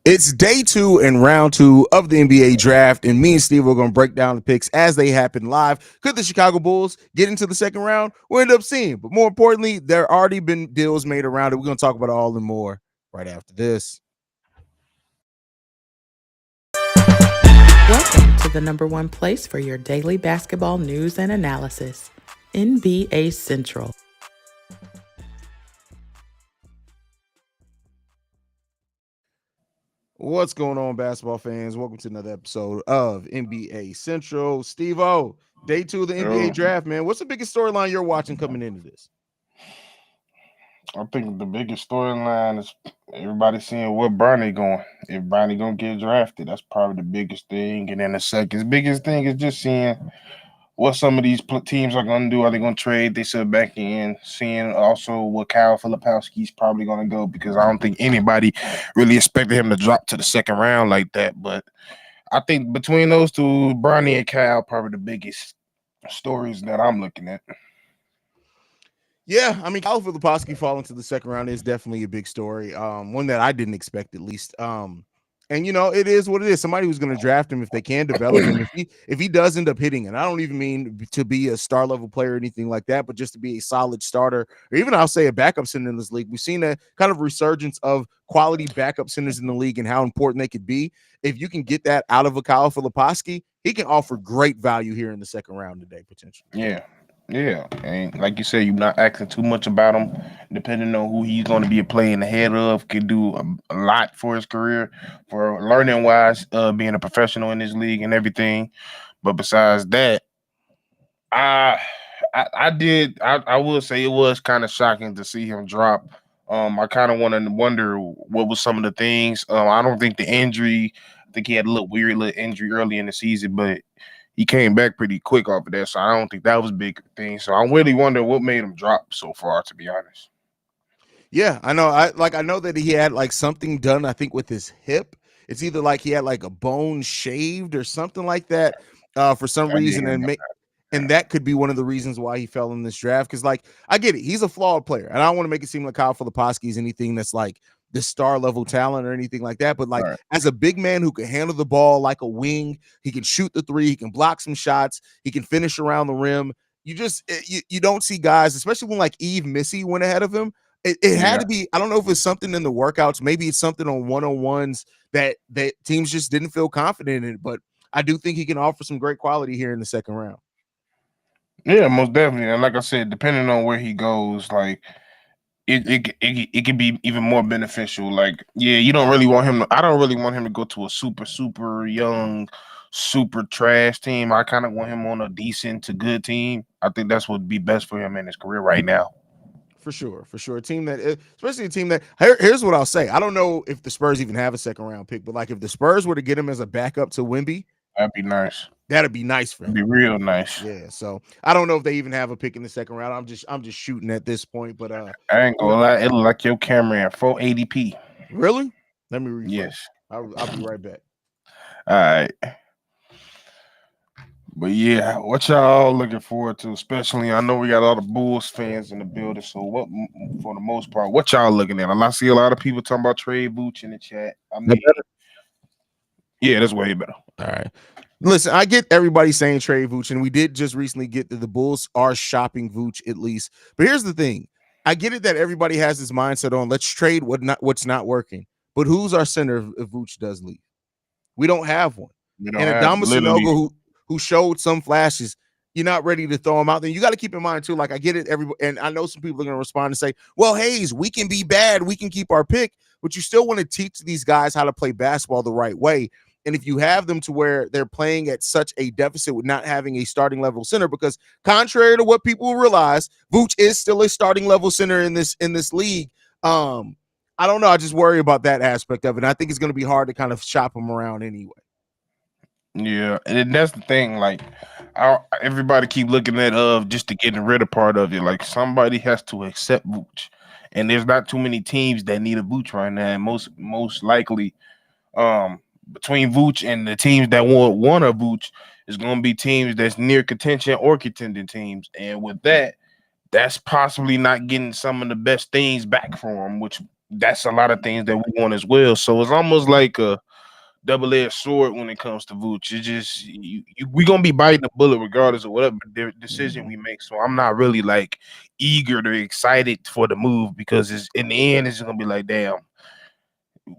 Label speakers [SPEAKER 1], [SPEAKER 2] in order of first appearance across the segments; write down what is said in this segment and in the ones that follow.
[SPEAKER 1] It's day 2 and round 2 of the NBA draft, and me and Steve are going to break down the picks as they happen live. Could the Chicago Bulls get into the second round? We'll end up seeing. But more importantly, there already been deals made around it. We're going to talk about it all and more right after this.
[SPEAKER 2] Welcome to the number one place for your daily basketball news and analysis, NBA Central.
[SPEAKER 1] What's going on, basketball fans? Welcome to another episode of NBA Central. Steve-O, day 2 of the NBA draft, man. What's the biggest storyline you're watching coming into this?
[SPEAKER 3] I think the biggest storyline is everybody seeing what Bronny going. If Bronny gonna get drafted, that's probably the biggest thing. And then the second biggest thing is just seeing what some of these teams are gonna do. Are they gonna trade? They sit back in, seeing also what Kyle Filipowski's probably gonna go, because I don't think anybody really expected him to drop to the second round like that. But I think between those two, Bronny and Kyle, probably the biggest stories that I'm looking at.
[SPEAKER 1] Yeah, I mean, Kyle Filipowski falling to the second round is definitely a big story. One that I didn't expect, at least. And it is what it is. Somebody who's going to draft him if they can develop him. If he does end up hitting, and I don't even mean to be a star level player or anything like that, but just to be a solid starter, or even I'll say a backup center in this league. We've seen a kind of resurgence of quality backup centers in the league and how important they could be. If you can get that out of a Kyle Filipowski, he can offer great value here in the second round today, potentially.
[SPEAKER 3] Yeah. Yeah, and like you said, you're not asking too much about him. Depending on who he's going to be playing ahead of, could do a lot for his career, for learning wise, being a professional in this league and everything. But besides that, I will say it was kind of shocking to see him drop. I kind of want to wonder what was some of the things. I don't think the injury. I think he had a little weird little injury early in the season, but he came back pretty quick off of that, so I don't think that was a big thing. So I really wonder what made him drop so far, to be honest.
[SPEAKER 1] Yeah, I know. I know that he had like something done, I think, with his hip. It's either like he had like a bone shaved or something like that for some
[SPEAKER 3] I did
[SPEAKER 1] reason,
[SPEAKER 3] hear
[SPEAKER 1] and
[SPEAKER 3] about
[SPEAKER 1] and that could be one of the reasons why he fell in this draft. Because, like, I get it, he's a flawed player, and I don't want to make it seem like Kyle Filipowski is anything that's like the star level talent or anything like that. But like,
[SPEAKER 3] right.
[SPEAKER 1] as a big man who can handle the ball like a wing, he can shoot the three, he can block some shots, he can finish around the rim. You don't see guys, especially when like Eve Missy went ahead of him. It had
[SPEAKER 3] Yeah.
[SPEAKER 1] to be. I don't know if it's something in the workouts. Maybe it's something on one-on-ones that teams just didn't feel confident in. But I do think he can offer some great quality here in the second round.
[SPEAKER 3] Yeah, most definitely. And like I said, depending on where he goes, like it could be even more beneficial. Like, yeah, you don't really want him to, I don't really want him to go to a super young, super trash team. I kind of want him on a decent to good team. I think that's what would be best for him in his career right now.
[SPEAKER 1] For sure, for sure. A team that, especially a team that, here's what I'll say. I don't know if the Spurs even have a second round pick, but like if the Spurs were to get him as a backup to Wemby,
[SPEAKER 3] That'd be nice.
[SPEAKER 1] that'd be nice for
[SPEAKER 3] That'd
[SPEAKER 1] him.
[SPEAKER 3] be real nice.
[SPEAKER 1] Yeah. So I don't know if they even have a pick in the second round. I'm just shooting at this point. But
[SPEAKER 3] I ain't gonna lie, it look like your camera at 480p.
[SPEAKER 1] really, let me refresh.
[SPEAKER 3] Yes.
[SPEAKER 1] I'll be right back.
[SPEAKER 3] All right. But yeah, what y'all looking forward to? Especially, I know we got all the Bulls fans in the building. So, what, for the most part, what y'all looking at? I see a lot of people talking about Trey Vooch in the chat. I mean, yeah, that's way better.
[SPEAKER 1] All right. Listen, I get everybody saying trade Vooch, and we did just recently get that the Bulls are shopping Vooch at least. But here's the thing: I get it that everybody has this mindset on let's trade what's not working. But who's our center if Vooch does leave? We don't have one.
[SPEAKER 3] We don't
[SPEAKER 1] And
[SPEAKER 3] have
[SPEAKER 1] Adama
[SPEAKER 3] literally.
[SPEAKER 1] Sanogo, who showed some flashes, you're not ready to throw him out there. You got to keep in mind too. Like I get it, and I know some people are going to respond and say, "Well, Haize, we can be bad, we can keep our pick," but you still want to teach these guys how to play basketball the right way. And if you have them to where they're playing at such a deficit with not having a starting level center, because contrary to what people realize, Vooch is still a starting level center in this league. I don't know. I just worry about that aspect of it. And I think it's going to be hard to kind of shop him around anyway.
[SPEAKER 3] Yeah, and that's the thing. Like, everybody keep looking at just the getting rid of part of it. Like, somebody has to accept Vooch, and there's not too many teams that need a Vooch right now. And most likely, between Vooch and the teams that want a Vooch is going to be teams that's near contention or contending teams. And with that, that's possibly not getting some of the best things back for him, which that's a lot of things that we want as well. So it's almost like a double-edged sword when it comes to Vooch. It's just we gonna be biting the bullet regardless of whatever decision we make. So I'm not really like eager or excited for the move because it's in the end it's just gonna be like, damn,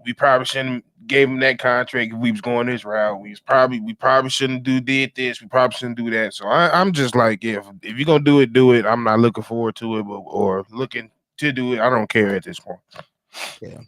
[SPEAKER 3] we probably shouldn't gave him that contract if we was going this route. We probably shouldn't did this. We probably shouldn't do that. So I'm just like, if you're gonna do it, do it. I'm not looking forward to it, or looking to do it. I don't care at this point.
[SPEAKER 1] Yeah.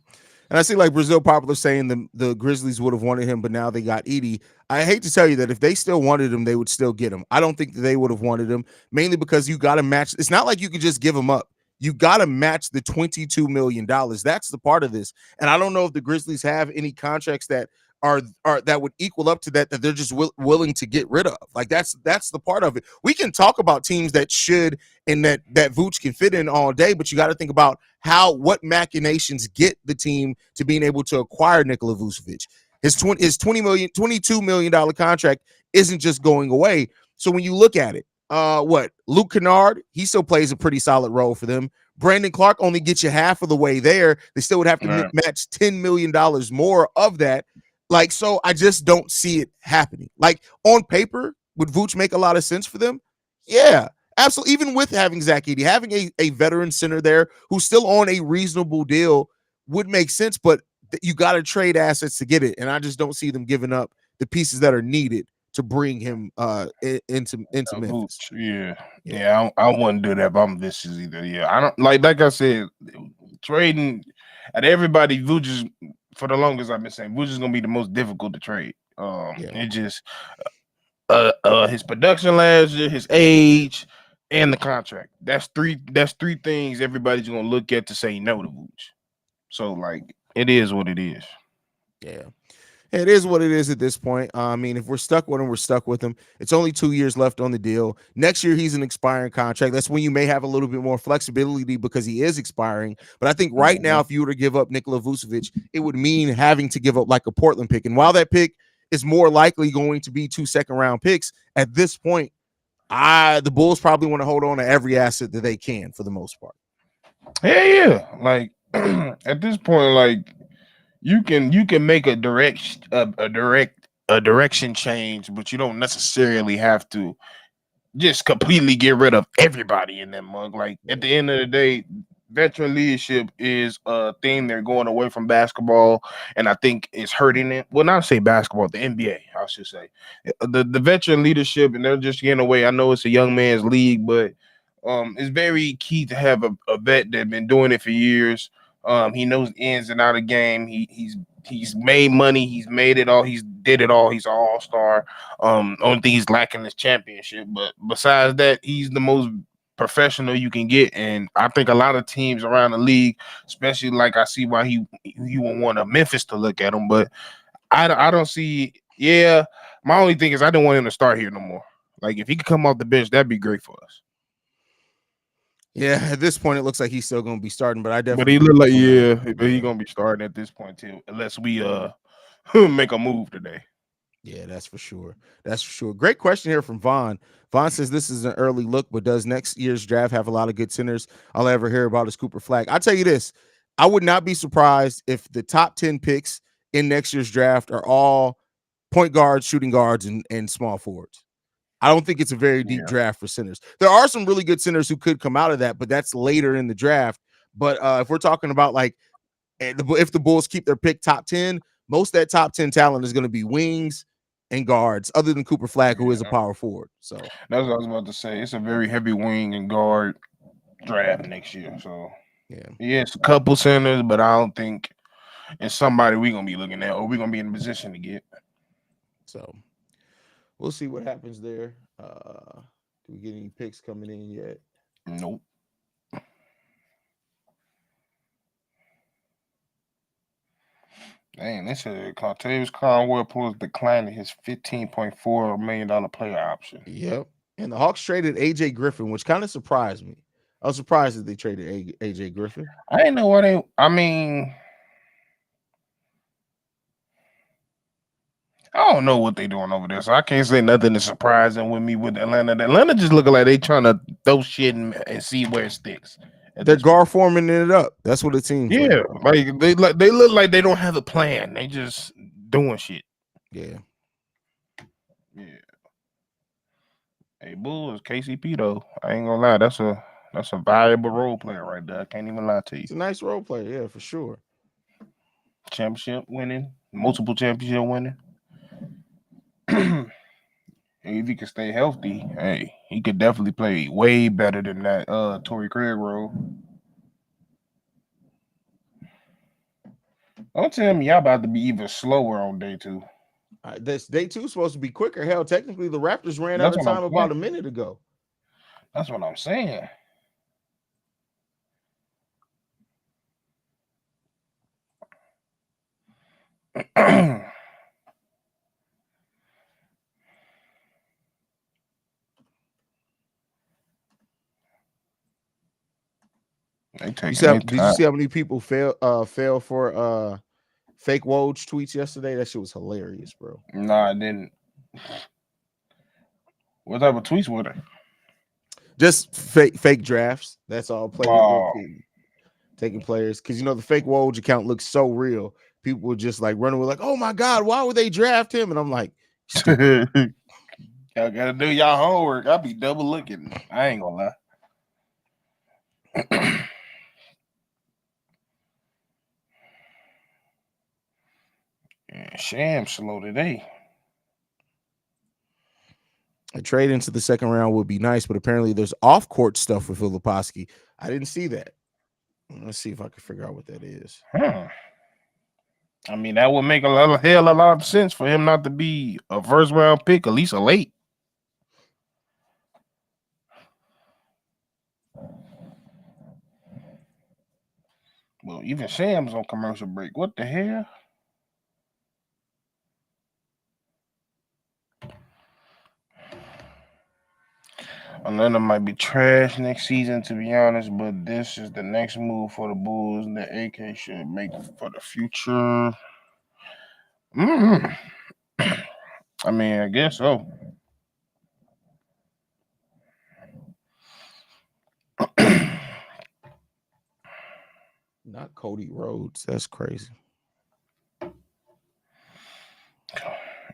[SPEAKER 1] And I see like Brazil Popular saying the Grizzlies would have wanted him, but now they got Edie. I hate to tell you that if they still wanted him, they would still get him. I don't think that they would have wanted him, mainly because you got to match. It's not like you can just give him up. You got to match the $22 million. That's the part of this. And I don't know if the Grizzlies have any contracts that are that would equal up to that they're just willing to get rid of. Like that's the part of it. We can talk about teams that should and that Vooch can fit in all day, but you got to think about what machinations get the team to being able to acquire Nikola Vucevic. His $22 million contract isn't just going away. So when you look at it, Luke Kennard, he still plays a pretty solid role for them. Brandon Clark only gets you half of the way there. They still would have to match $10 million more of that. Like, so I just don't see it happening. Like on paper, would Vooch make a lot of sense for them? Yeah, absolutely. Even with having Zach Edey, having a veteran center there who's still on a reasonable deal would make sense, but you got to trade assets to get it. And I just don't see them giving up the pieces that are needed to bring him into Memphis.
[SPEAKER 3] Yeah. I wouldn't do that if I'm vicious either. Yeah, I don't like I said, trading at everybody. Vooch is, for the longest I've been saying, Vooch is gonna be the most difficult to trade. It just his production last year, his age, and the contract. That's three things everybody's gonna look at to say no to Vooch. So like it is what it is.
[SPEAKER 1] Yeah. It is what it is at this point. I mean, if we're stuck with him, we're stuck with him. It's only 2 years left on the deal. Next year, he's an expiring contract. That's when you may have a little bit more flexibility because he is expiring. But I think right now, if you were to give up Nikola Vucevic, it would mean having to give up like a Portland pick. And while that pick is more likely going to be 2 second-round picks, at this point, the Bulls probably want to hold on to every asset that they can for the most part.
[SPEAKER 3] Yeah. Like at this point, like you can make a direction change, but you don't necessarily have to just completely get rid of everybody in that mug. Like at the end of the day, veteran leadership is a thing they're going away from basketball, and I think it's hurting it. Well, not say basketball, the NBA, I should say. The veteran leadership, and they're just getting away. I know it's a young man's league, but it's very key to have a vet that's been doing it for years. He knows the ins and out of the game. He's made money. He's made it all. He's did it all. He's an all-star. Only thing he's lacking is championship. But besides that, he's the most professional you can get. And I think a lot of teams around the league, especially like I see why he would want a Memphis to look at him. But I don't see. Yeah, my only thing is I don't want him to start here no more. Like if he could come off the bench, that'd be great for us.
[SPEAKER 1] Yeah, at this point, it looks like he's still going to be starting, but I definitely.
[SPEAKER 3] But he look like he's going to be starting at this point too, unless we make a move today.
[SPEAKER 1] Yeah, that's for sure. That's for sure. Great question here from Vaughn. Vaughn says this is an early look, but does next year's draft have a lot of good centers? All I ever hear about is Cooper Flag. I'll tell you this: I would not be surprised if the top 10 picks in next year's draft are all point guards, shooting guards, and small forwards. I don't think it's a very deep draft for centers. There are some really good centers who could come out of that, but that's later in the draft. But if we're talking about like if the Bulls keep their pick top 10, most of that top 10 talent is going to be wings and guards, other than Cooper Flag, who is a power forward. So
[SPEAKER 3] that's what I was about to say. It's a very heavy wing and guard draft next year. So it's a couple centers, but I don't think it's somebody we're gonna be looking at or we're gonna be in a position to get.
[SPEAKER 1] So we'll see what happens there. Do we get any picks coming in yet?
[SPEAKER 3] Nope. Dang, this is Contavious Conwell Plus declining his $15.4 million player option.
[SPEAKER 1] Yep. And the Hawks traded AJ Griffin, which kind of surprised me. I was surprised that they traded AJ Griffin.
[SPEAKER 3] I didn't know what I mean, I don't know what they're doing over there, so I can't say nothing is surprising with me with Atlanta. Atlanta just looking like they trying to throw shit and see where it sticks.
[SPEAKER 1] They're guard forming it up. That's what it seems
[SPEAKER 3] Yeah,
[SPEAKER 1] like.
[SPEAKER 3] they look like they don't have a plan. They just doing shit.
[SPEAKER 1] Yeah.
[SPEAKER 3] Hey, Bulls, KCP though. I ain't gonna lie, that's a valuable role player right there. I can't even lie to you.
[SPEAKER 1] He's a nice role player, yeah, for sure.
[SPEAKER 3] Championship winning, multiple championship winning. And if he can stay healthy, hey, he could definitely play way better than that Torrey Craig role. Don't tell me y'all about to be even slower on day 2.
[SPEAKER 1] This day 2 is supposed to be quicker. Hell, technically the Raptors ran out
[SPEAKER 3] That's
[SPEAKER 1] of
[SPEAKER 3] what I'm
[SPEAKER 1] time
[SPEAKER 3] saying.
[SPEAKER 1] about a minute ago.
[SPEAKER 3] That's what I'm saying.
[SPEAKER 1] Did you see how many people fell for fake Woj tweets yesterday? That shit was hilarious, bro.
[SPEAKER 3] No, I didn't. What type of tweets were there?
[SPEAKER 1] Just fake drafts. That's all. Players taking players because the fake Woj account looks so real. People were just like running with like, oh my god, why would they draft him? And I'm like,
[SPEAKER 3] y'all gotta do y'all homework. I'll be double looking. I ain't gonna lie. Sham slow today.
[SPEAKER 1] A trade into the second round would be nice, but apparently there's off-court stuff with Filipowski. I didn't see that. Let's see if I can figure out what that is.
[SPEAKER 3] I mean, that would make a lot of sense for him not to be a first round pick, at least a late. Well, even Sham's on commercial break. What the hell? Atlanta might be trash next season, to be honest, but this is the next move for the Bulls that AK should make for the future. I mean, I guess so.
[SPEAKER 1] Not Cody Rhodes. That's crazy.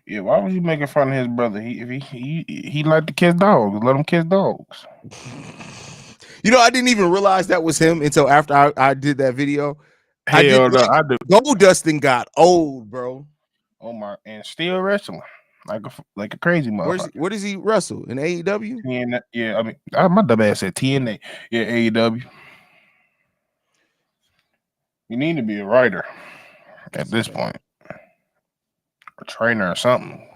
[SPEAKER 3] Yeah, why was you making fun of his brother? He liked to kiss dogs. Let him kiss dogs.
[SPEAKER 1] I didn't even realize that was him until after I did that video.
[SPEAKER 3] I do.
[SPEAKER 1] Gold Dustin got old, bro.
[SPEAKER 3] Oh my, and still wrestling like a crazy motherfucker.
[SPEAKER 1] Where does he wrestle? In AEW?
[SPEAKER 3] Yeah, I mean, my dumb ass said TNA. Yeah, AEW. You need to be a writer at this point, a trainer or something.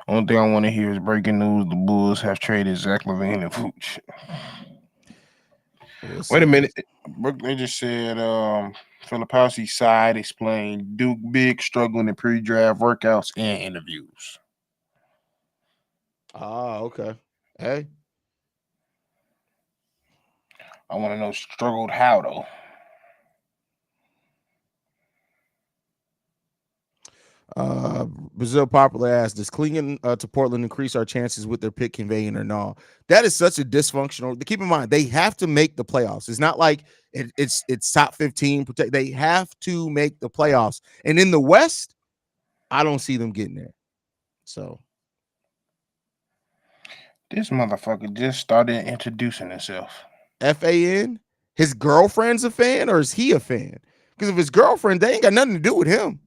[SPEAKER 3] Only thing I want to hear is breaking news: the Bulls have traded Zach LaVine and Vooch. Wait a minute, Brooklyn just said Filipowski's side explained Duke Big struggling in pre-draft workouts and interviews.
[SPEAKER 1] Okay. Hey,
[SPEAKER 3] I want to know struggled how though.
[SPEAKER 1] Brazil Popular asked, does clinging to Portland increase our chances with their pick conveying or no? That is such a dysfunctional. Keep in mind, they have to make the playoffs. It's not like it's top 15. They have to make the playoffs. And in the West, I don't see them getting there. So
[SPEAKER 3] this motherfucker just started introducing himself.
[SPEAKER 1] FAN? His girlfriend's a fan, or is he a fan? Because if his girlfriend, they ain't got nothing to do with him.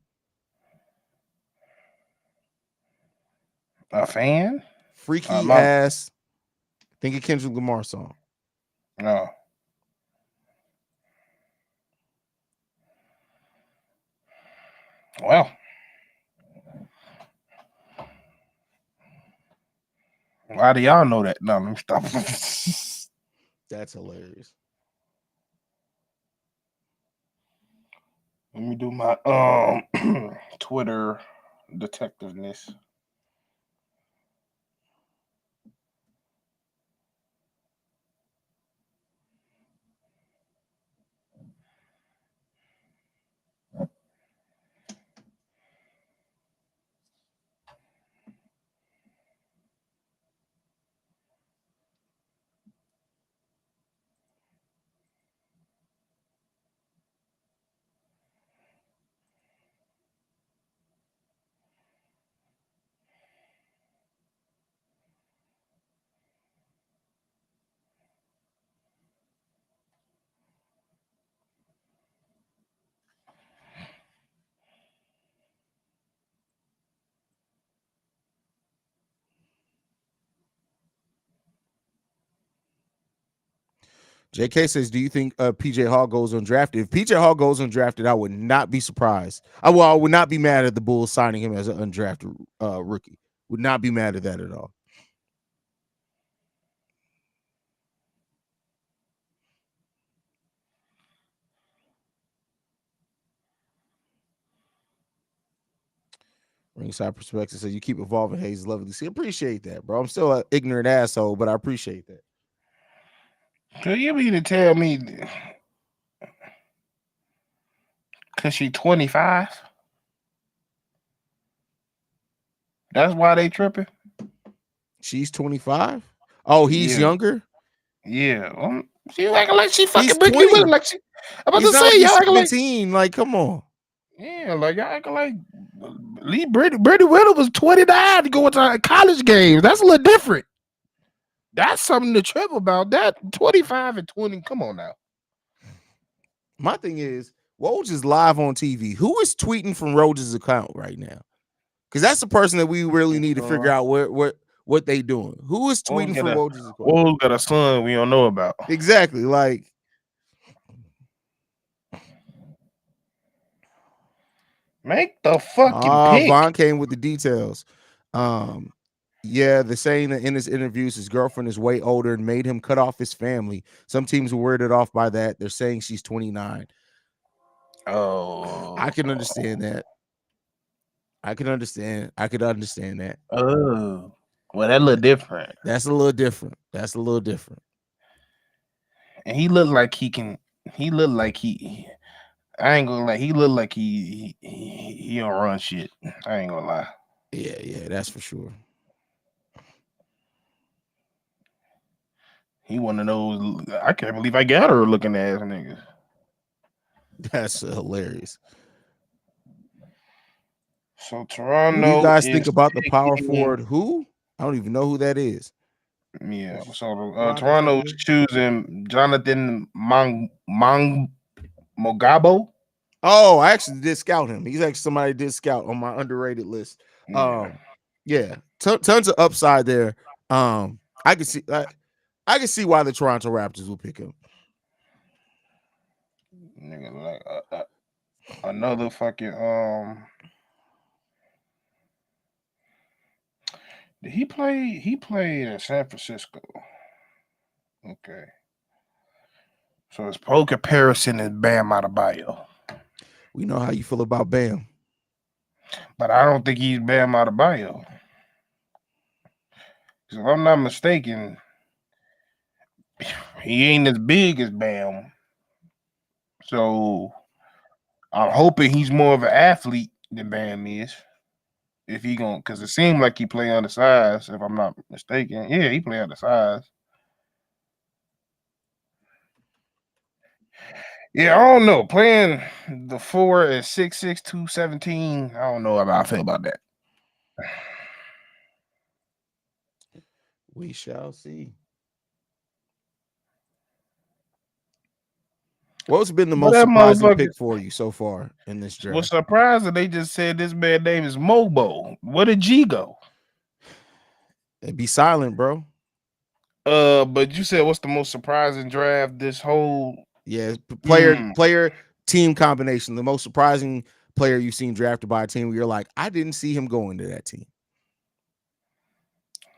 [SPEAKER 3] A fan?
[SPEAKER 1] Freaky ass. Think of Kendrick Lamar song.
[SPEAKER 3] No. Well. Why do y'all know that? No, let me stop.
[SPEAKER 1] That's hilarious.
[SPEAKER 3] Let me do my Twitter detectiveness.
[SPEAKER 1] JK says, do you think PJ Hall goes undrafted? If PJ Hall goes undrafted, I would not be surprised. I would not be mad at the Bulls signing him as an undrafted rookie. Would not be mad at that at all. Ringside Perspective says, you keep evolving, Haize. Lovely to see. Appreciate that, bro. I'm still an ignorant asshole, but I appreciate that.
[SPEAKER 3] So you mean to tell me because she's 25? That's why they tripping?
[SPEAKER 1] She's 25? Oh, he's younger?
[SPEAKER 3] Yeah. She acting like she fucking
[SPEAKER 1] big.
[SPEAKER 3] You look like she. I'm about
[SPEAKER 1] He's
[SPEAKER 3] to say, y'all acting like
[SPEAKER 1] 17. Like, come on.
[SPEAKER 3] Yeah, like y'all acting like Brittany Whittle was 29 to go into college games. That's a little different. That's something to trip about. That 25 and 20. Come on now.
[SPEAKER 1] My thing is, Woj is live on TV. Who is tweeting from Woj's account right now? Because that's the person that we really need to figure out what they doing. Who is tweeting from Woj's account?
[SPEAKER 3] Woj got a son we don't know about.
[SPEAKER 1] Exactly. Like,
[SPEAKER 3] make the fucking pick.
[SPEAKER 1] Vaughn came with the details. Yeah, they're saying that in his interviews, his girlfriend is way older and made him cut off his family. Some teams were weirded off by that. They're saying she's 29.
[SPEAKER 3] Oh,
[SPEAKER 1] I can understand that. I could understand that.
[SPEAKER 3] Oh, well, that look different.
[SPEAKER 1] That's a little different.
[SPEAKER 3] And he looked like he can. He looked like he. I ain't gonna lie. He looked like he don't run shit. I ain't gonna lie.
[SPEAKER 1] Yeah, that's for sure.
[SPEAKER 3] He one of those. I can't believe I got her looking ass niggas.
[SPEAKER 1] That's hilarious.
[SPEAKER 3] So Toronto.
[SPEAKER 1] What do you guys think about the power forward? Who? I don't even know who that is.
[SPEAKER 3] Yeah. So Toronto's choosing Jonathan Mogabo.
[SPEAKER 1] Oh, I actually did scout him. He's actually somebody I did scout on my underrated list. Yeah. Tons of upside there. I can see why the Toronto Raptors will pick him.
[SPEAKER 3] Nigga, like another fucking Did he play? He played in San Francisco. Okay. So his pro comparison is Bam Adebayo.
[SPEAKER 1] We know how you feel about Bam.
[SPEAKER 3] But I don't think he's Bam Adebayo. Because if I'm not mistaken, he ain't as big as Bam. So I'm hoping he's more of an athlete than Bam is. If he gonna, because it seemed like he play on the size, if I'm not mistaken. Yeah, he play on the size. Yeah, I don't know. Playing the 4 at 6'6", 217, I don't know how I feel about that.
[SPEAKER 1] We shall see. What's been the most surprising pick for you so far in this draft?
[SPEAKER 3] What's surprising? They just said this man's name is Mobo. Where did G go?
[SPEAKER 1] It'd be silent, bro.
[SPEAKER 3] But you said what's the most surprising draft this whole
[SPEAKER 1] player team combination? The most surprising player you've seen drafted by a team where you're like, I didn't see him go into that team.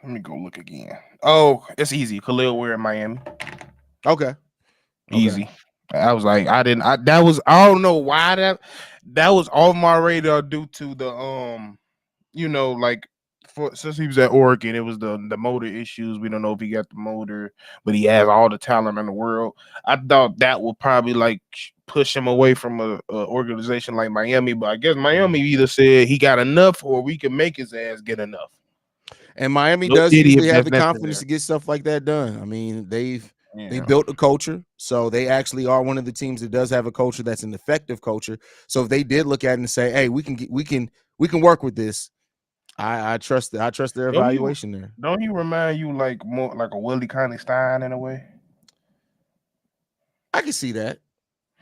[SPEAKER 3] Let me go look again. Oh, it's easy. Khalil Ware in Miami.
[SPEAKER 1] Okay.
[SPEAKER 3] Easy. I was like, I don't know why that was off my radar due to the since he was at Oregon, it was the motor issues. We don't know if he got the motor, but he has all the talent in the world. I thought that would probably like push him away from a organization like Miami, but I guess Miami either said he got enough or we can make his ass get enough.
[SPEAKER 1] And Miami does usually have the confidence to get stuff like that done. I mean, they built a culture, so they actually are one of the teams that does have a culture that's an effective culture. So if they did look at it and say, "Hey, we can work with this," I trust their evaluation there.
[SPEAKER 3] Don't he remind you like more like a Willie Cauley-Stein in a way?
[SPEAKER 1] I can see that.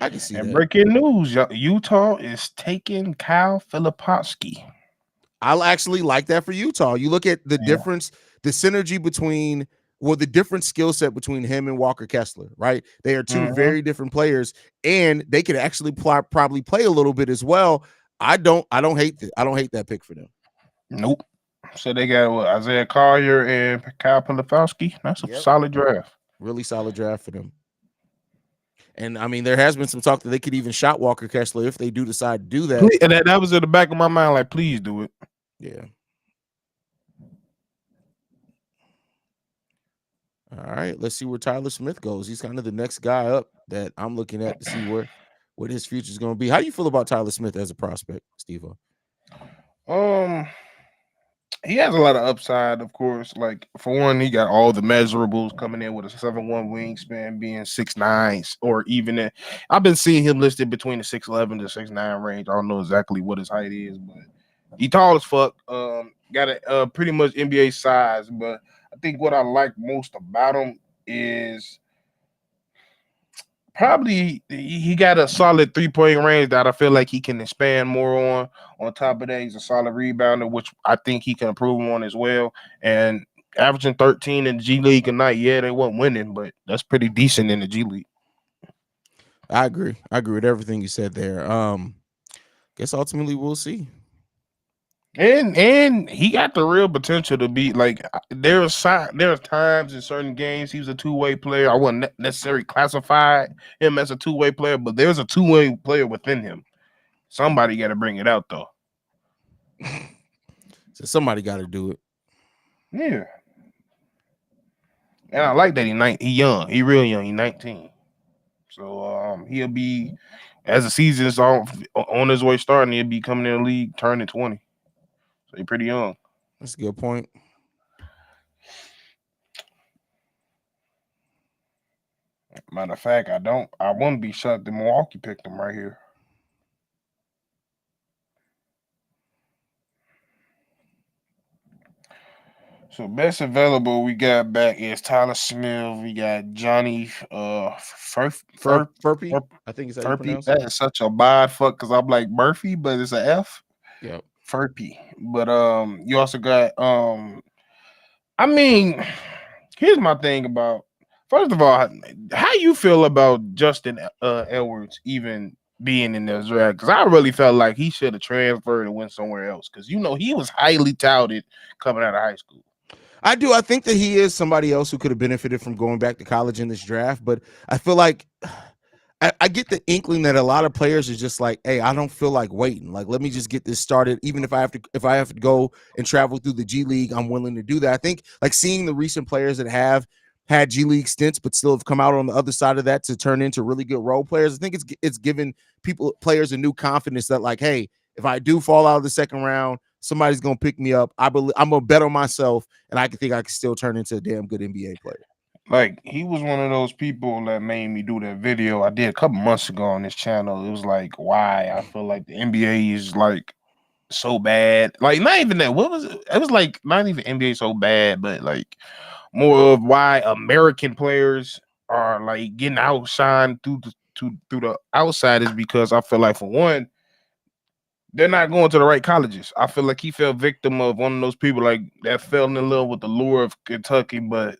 [SPEAKER 1] And
[SPEAKER 3] breaking news: Utah is taking Kyle Filipowski.
[SPEAKER 1] I'll actually like that for Utah. You look at the difference, the synergy between Well, the different skill set between him and Walker Kessler, right? They are two
[SPEAKER 3] Mhm.
[SPEAKER 1] very different players, and they could actually probably play a little bit as well. I don't hate that pick for them.
[SPEAKER 3] Nope. So they got Isaiah Collier and Kyle Pilafowski. That's a
[SPEAKER 1] Yep.
[SPEAKER 3] solid draft.
[SPEAKER 1] Really solid draft for them. And I mean, there has been some talk that they could even shot Walker Kessler if they do decide to do that.
[SPEAKER 3] And that was in the back of my mind, like, please do it.
[SPEAKER 1] Yeah. All right, let's see where Tyler Smith goes. He's kind of the next guy up that I'm looking at to see what his future is going to be. How do you feel about Tyler Smith as a prospect, Stevo?
[SPEAKER 3] He has a lot of upside, of course. Like, for one, he got all the measurables coming in with a 7'1" wingspan, being 6'9", or even I've been seeing him listed between the 6'11" to 6'9" range. I don't know exactly what his height is, but he tall as fuck. Got a pretty much NBA size, but I think what I like most about him is probably he got a solid 3-point range that I feel like he can expand more on. On top of that, he's a solid rebounder, which I think he can improve on as well. And averaging 13 in the G League a night, yeah, they weren't winning, but that's pretty decent in the G League.
[SPEAKER 1] I agree with everything you said there. Guess ultimately we'll see.
[SPEAKER 3] And he got the real potential to be like there's times in certain games he was a two-way player. I wouldn't necessarily classify him as a two-way player, but there's a two-way player within him. Somebody got to bring it out though.
[SPEAKER 1] So somebody got to do it.
[SPEAKER 3] Yeah. And I like that he young. He real young. He 19. So he'll be, as the season's on his way starting, he'll be coming in the league turning 20. So he's pretty young.
[SPEAKER 1] That's a good point.
[SPEAKER 3] Matter of fact, I wouldn't be shocked that Milwaukee picked him right here. So best available we got back is Tyler Smith. We got Johnny
[SPEAKER 1] Furphy. I think it's how you pronounce it.
[SPEAKER 3] That is such a bad fuck because I'm like Murphy, but it's an F.
[SPEAKER 1] Yep.
[SPEAKER 3] Furphy. But you also got I mean, here's my thing about, first of all, how you feel about Justin Edwards even being in this draft? Because I really felt like he should have transferred and went somewhere else. Because he was highly touted coming out of high school.
[SPEAKER 1] I do. I think that he is somebody else who could have benefited from going back to college in this draft, but I feel like I get the inkling that a lot of players are just like, hey, I don't feel like waiting. Like, let me just get this started. Even if I have to go and travel through the G League, I'm willing to do that. I think like seeing the recent players that have had G League stints, but still have come out on the other side of that to turn into really good role players. I think it's given players a new confidence that like, hey, if I do fall out of the second round, somebody's gonna pick me up. I'm gonna bet on myself, and I think I can still turn into a damn good NBA player.
[SPEAKER 3] Like, he was one of those people that made me do that video I did a couple months ago on this channel. It was like, why I feel like the NBA is like so bad. Like, not even that. What was it? It was like not even NBA so bad, but like more of why American players are like getting outshined through the outside is because I feel like, for one, they're not going to the right colleges. I feel like he fell victim of one of those people like that fell in love with the lure of Kentucky, but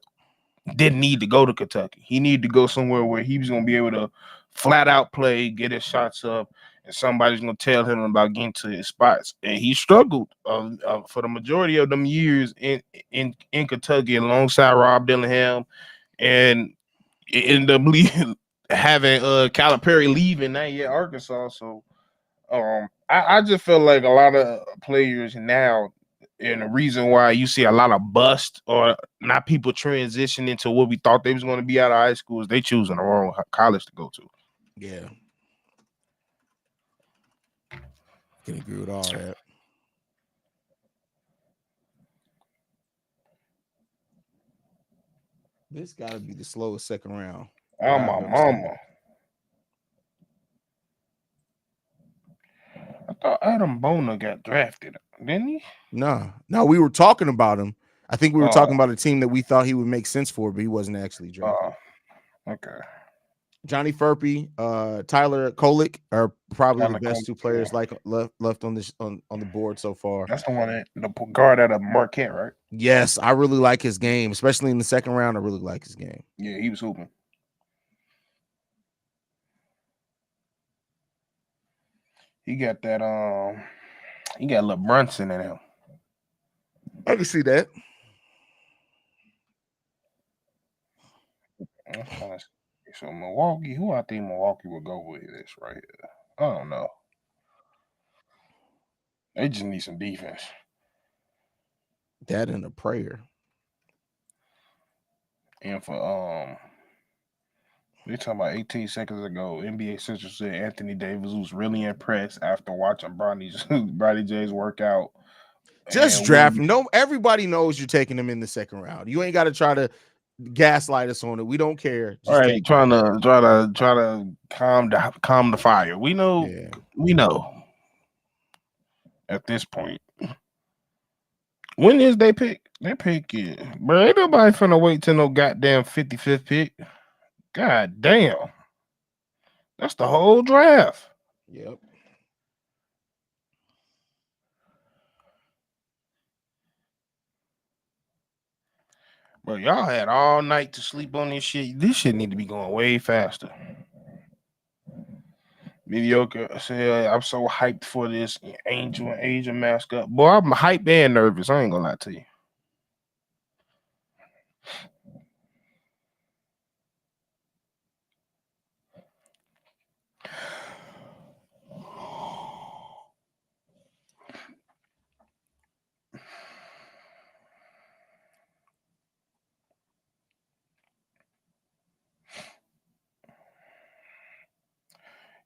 [SPEAKER 3] didn't need to go to Kentucky. He needed to go somewhere where he was going to be able to flat out play, get his shots up, and somebody's going to tell him about getting to his spots. And he struggled for the majority of them years in Kentucky alongside Rob Dillingham, and it ended up having Calipari leaving that year Arkansas. So I just feel like a lot of players now, and the reason why you see a lot of bust or not people transition into what we thought they was going to be out of high school is they choosing the wrong college to go to.
[SPEAKER 1] Yeah. Can agree with all that. This got to be the slowest second round.
[SPEAKER 3] Oh, my mama. I thought Adam Bona got drafted, didn't he?
[SPEAKER 1] No, we were talking about him. I think we were talking about a team that we thought he would make sense for, but he wasn't actually drafted.
[SPEAKER 3] Okay.
[SPEAKER 1] Johnny Furpey, Tyler Kolek are probably the
[SPEAKER 3] Tyler
[SPEAKER 1] best
[SPEAKER 3] Cole,
[SPEAKER 1] two players like left on this on the board so far.
[SPEAKER 3] that's the one that the guard out of Marquette, right?
[SPEAKER 1] Yes, I really like his game, especially in the second round. I really like his game.
[SPEAKER 3] Yeah, he was hooping. He got that he got little Brunson in him.
[SPEAKER 1] I can see that.
[SPEAKER 3] I'm trying to see. So Milwaukee, who I think Milwaukee would go with this right here? I don't know. They just need some defense.
[SPEAKER 1] That and a prayer.
[SPEAKER 3] And for we talking about 18 seconds ago, NBA Central said Anthony Davis was really impressed after watching Bronny James work out.
[SPEAKER 1] Just draft him. No, everybody knows you're taking him in the second round. You ain't got to try to gaslight us on it. We don't care. Just
[SPEAKER 3] all right, trying to calm the fire. We know, we know. At this point, when is they pick? They pick it, bro. Ain't nobody finna wait till no goddamn 55th pick. God damn, that's the whole draft.
[SPEAKER 1] Yep.
[SPEAKER 3] Bro, y'all had all night to sleep on this shit. This shit need to be going way faster. Mediocre. I said I'm so hyped for this Angel and Asian mascot. Boy, I'm hyped and nervous. I ain't gonna lie to you.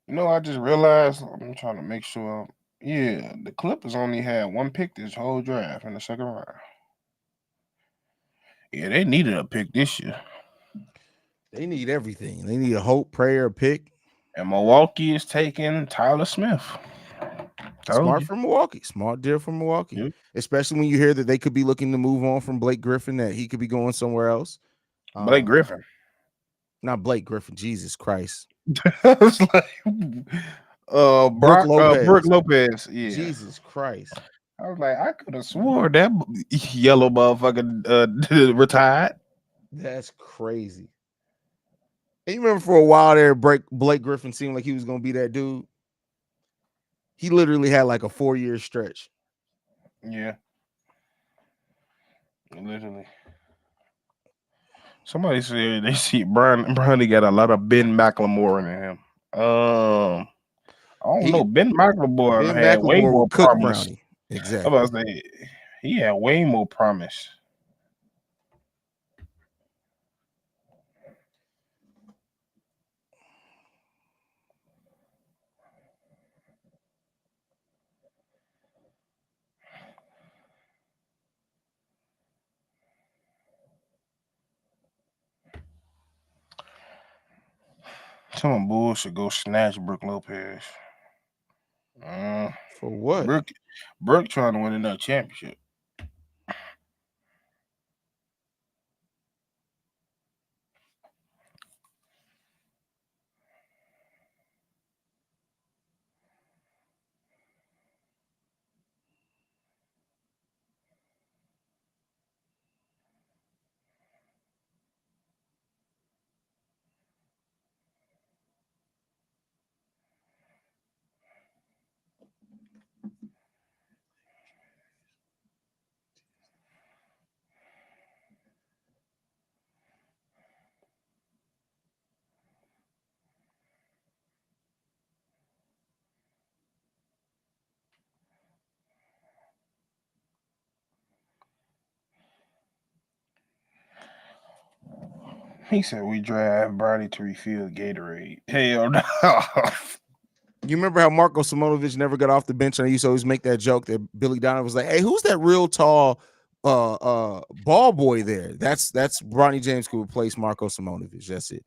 [SPEAKER 3] You know, I just realized I'm trying to make sure. Yeah, the Clippers only had one pick this whole draft in the second round. Yeah, they needed a pick this year.
[SPEAKER 1] They need everything. They need a hope, prayer, a pick.
[SPEAKER 3] And Milwaukee is taking Tyler Smith.
[SPEAKER 1] Smart from Milwaukee. Smart deal from Milwaukee.
[SPEAKER 3] Yep.
[SPEAKER 1] Especially when you hear that they could be looking to move on from Blake Griffin, that he could be going somewhere else.
[SPEAKER 3] Blake Griffin.
[SPEAKER 1] Not Blake Griffin. Jesus Christ.
[SPEAKER 3] I was like,
[SPEAKER 1] Brooke Lopez.
[SPEAKER 3] Brooke Lopez. Yeah.
[SPEAKER 1] Jesus Christ.
[SPEAKER 3] I was like, I could have swore that yellow motherfucker retired.
[SPEAKER 1] That's crazy. And you remember for a while there, Blake Griffin seemed like he was going to be that dude. He literally had like a 4-year stretch.
[SPEAKER 3] Yeah. Literally. Somebody said they see Bronny got a lot of Ben McLemore in him. I don't know. Ben McLemore had way more promise.
[SPEAKER 1] Brownie. Exactly.
[SPEAKER 3] I was about to say, he had way more promise. Some bullshit go snatch Brooke Lopez.
[SPEAKER 1] For what?
[SPEAKER 3] Brooke trying to win another championship. He said we drive Bronny to refill Gatorade. Hell no.
[SPEAKER 1] You remember how Marko Simonovic never got off the bench, and I used to always make that joke that Billy Donovan was like, "Hey, who's that real tall ball boy there?" That's Bronny James could replace Marko Simonovic. That's it.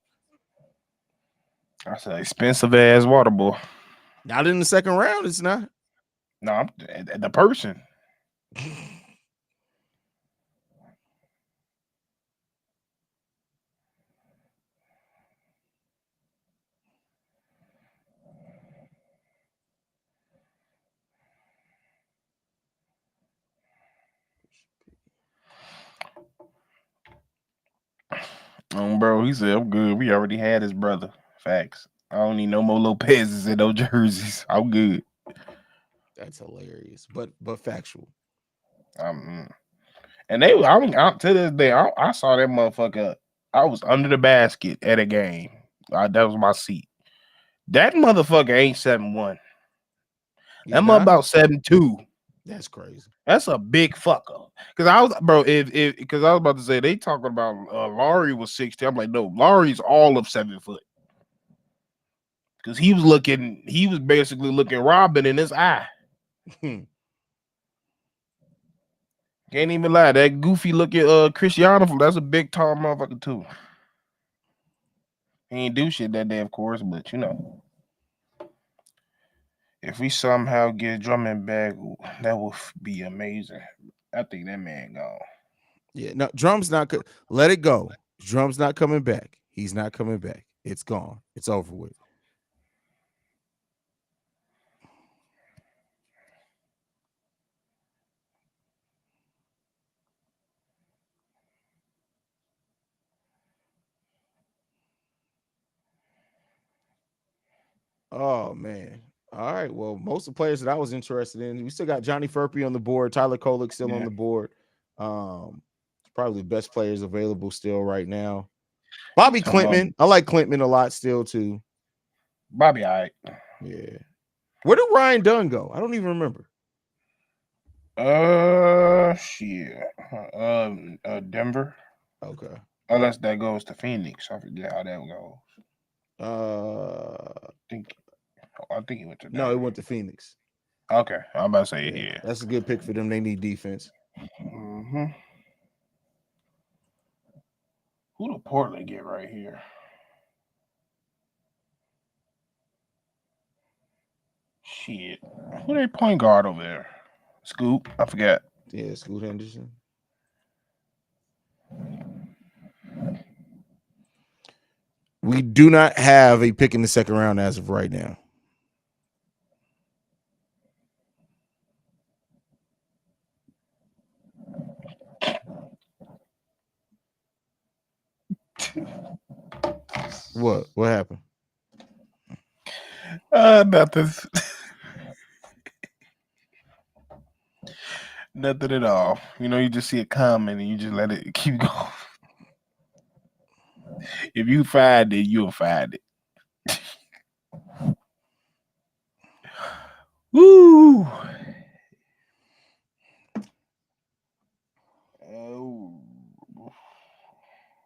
[SPEAKER 3] That's an expensive ass water boy.
[SPEAKER 1] Not in the second round, it's not.
[SPEAKER 3] No, I'm the person. Bro, he said, I'm good. We already had his brother. Facts. I don't need no more Lopez's in those jerseys. I'm good.
[SPEAKER 1] That's hilarious, but factual.
[SPEAKER 3] And they, to this day, I saw that motherfucker. I was under the basket at a game. That was my seat. That motherfucker ain't 7'1". That mother about 7'2".
[SPEAKER 1] That's crazy.
[SPEAKER 3] That's a big fucker. Because I was, bro, because I was about to say they talking about Laurie was 60. I'm like, no, Laurie's all of 7 foot. Because he was basically looking Robin in his eye. Can't even lie. That goofy looking Cristiano, that's a big tall motherfucker too. He ain't do shit that day, of course, but you know. If we somehow get Drummond back, that would be amazing. I think that man gone.
[SPEAKER 1] Yeah, no, Drum's not. Let it go. Drum's not coming back. He's not coming back. It's gone. It's over with. Oh man. All right. Well, most of the players that I was interested in, we still got Johnny Furpey on the board, Tyler Kolek still on the board. Probably the best players available still right now. Bobby Clintman. I like Clintman a lot still too.
[SPEAKER 3] Bobby, all right.
[SPEAKER 1] Yeah. Where did Ryan Dunn go? I don't even remember.
[SPEAKER 3] Shit. Denver.
[SPEAKER 1] Okay.
[SPEAKER 3] Unless that goes to Phoenix. I forget how that goes. I think he went to Denver.
[SPEAKER 1] No, he went to Phoenix.
[SPEAKER 3] Okay. I'm about to say yeah.
[SPEAKER 1] That's a good pick for them. They need defense.
[SPEAKER 3] Mm-hmm. Who do Portland get right here? Shit. Who they point guard over there? Scoop? I forgot.
[SPEAKER 1] Yeah, Scoot Henderson. We do not have a pick in the second round as of right now. What? What happened?
[SPEAKER 3] Nothing. Nothing at all. You know, you just see a comment and you just let it keep going. If you find it, you'll find it. Woo!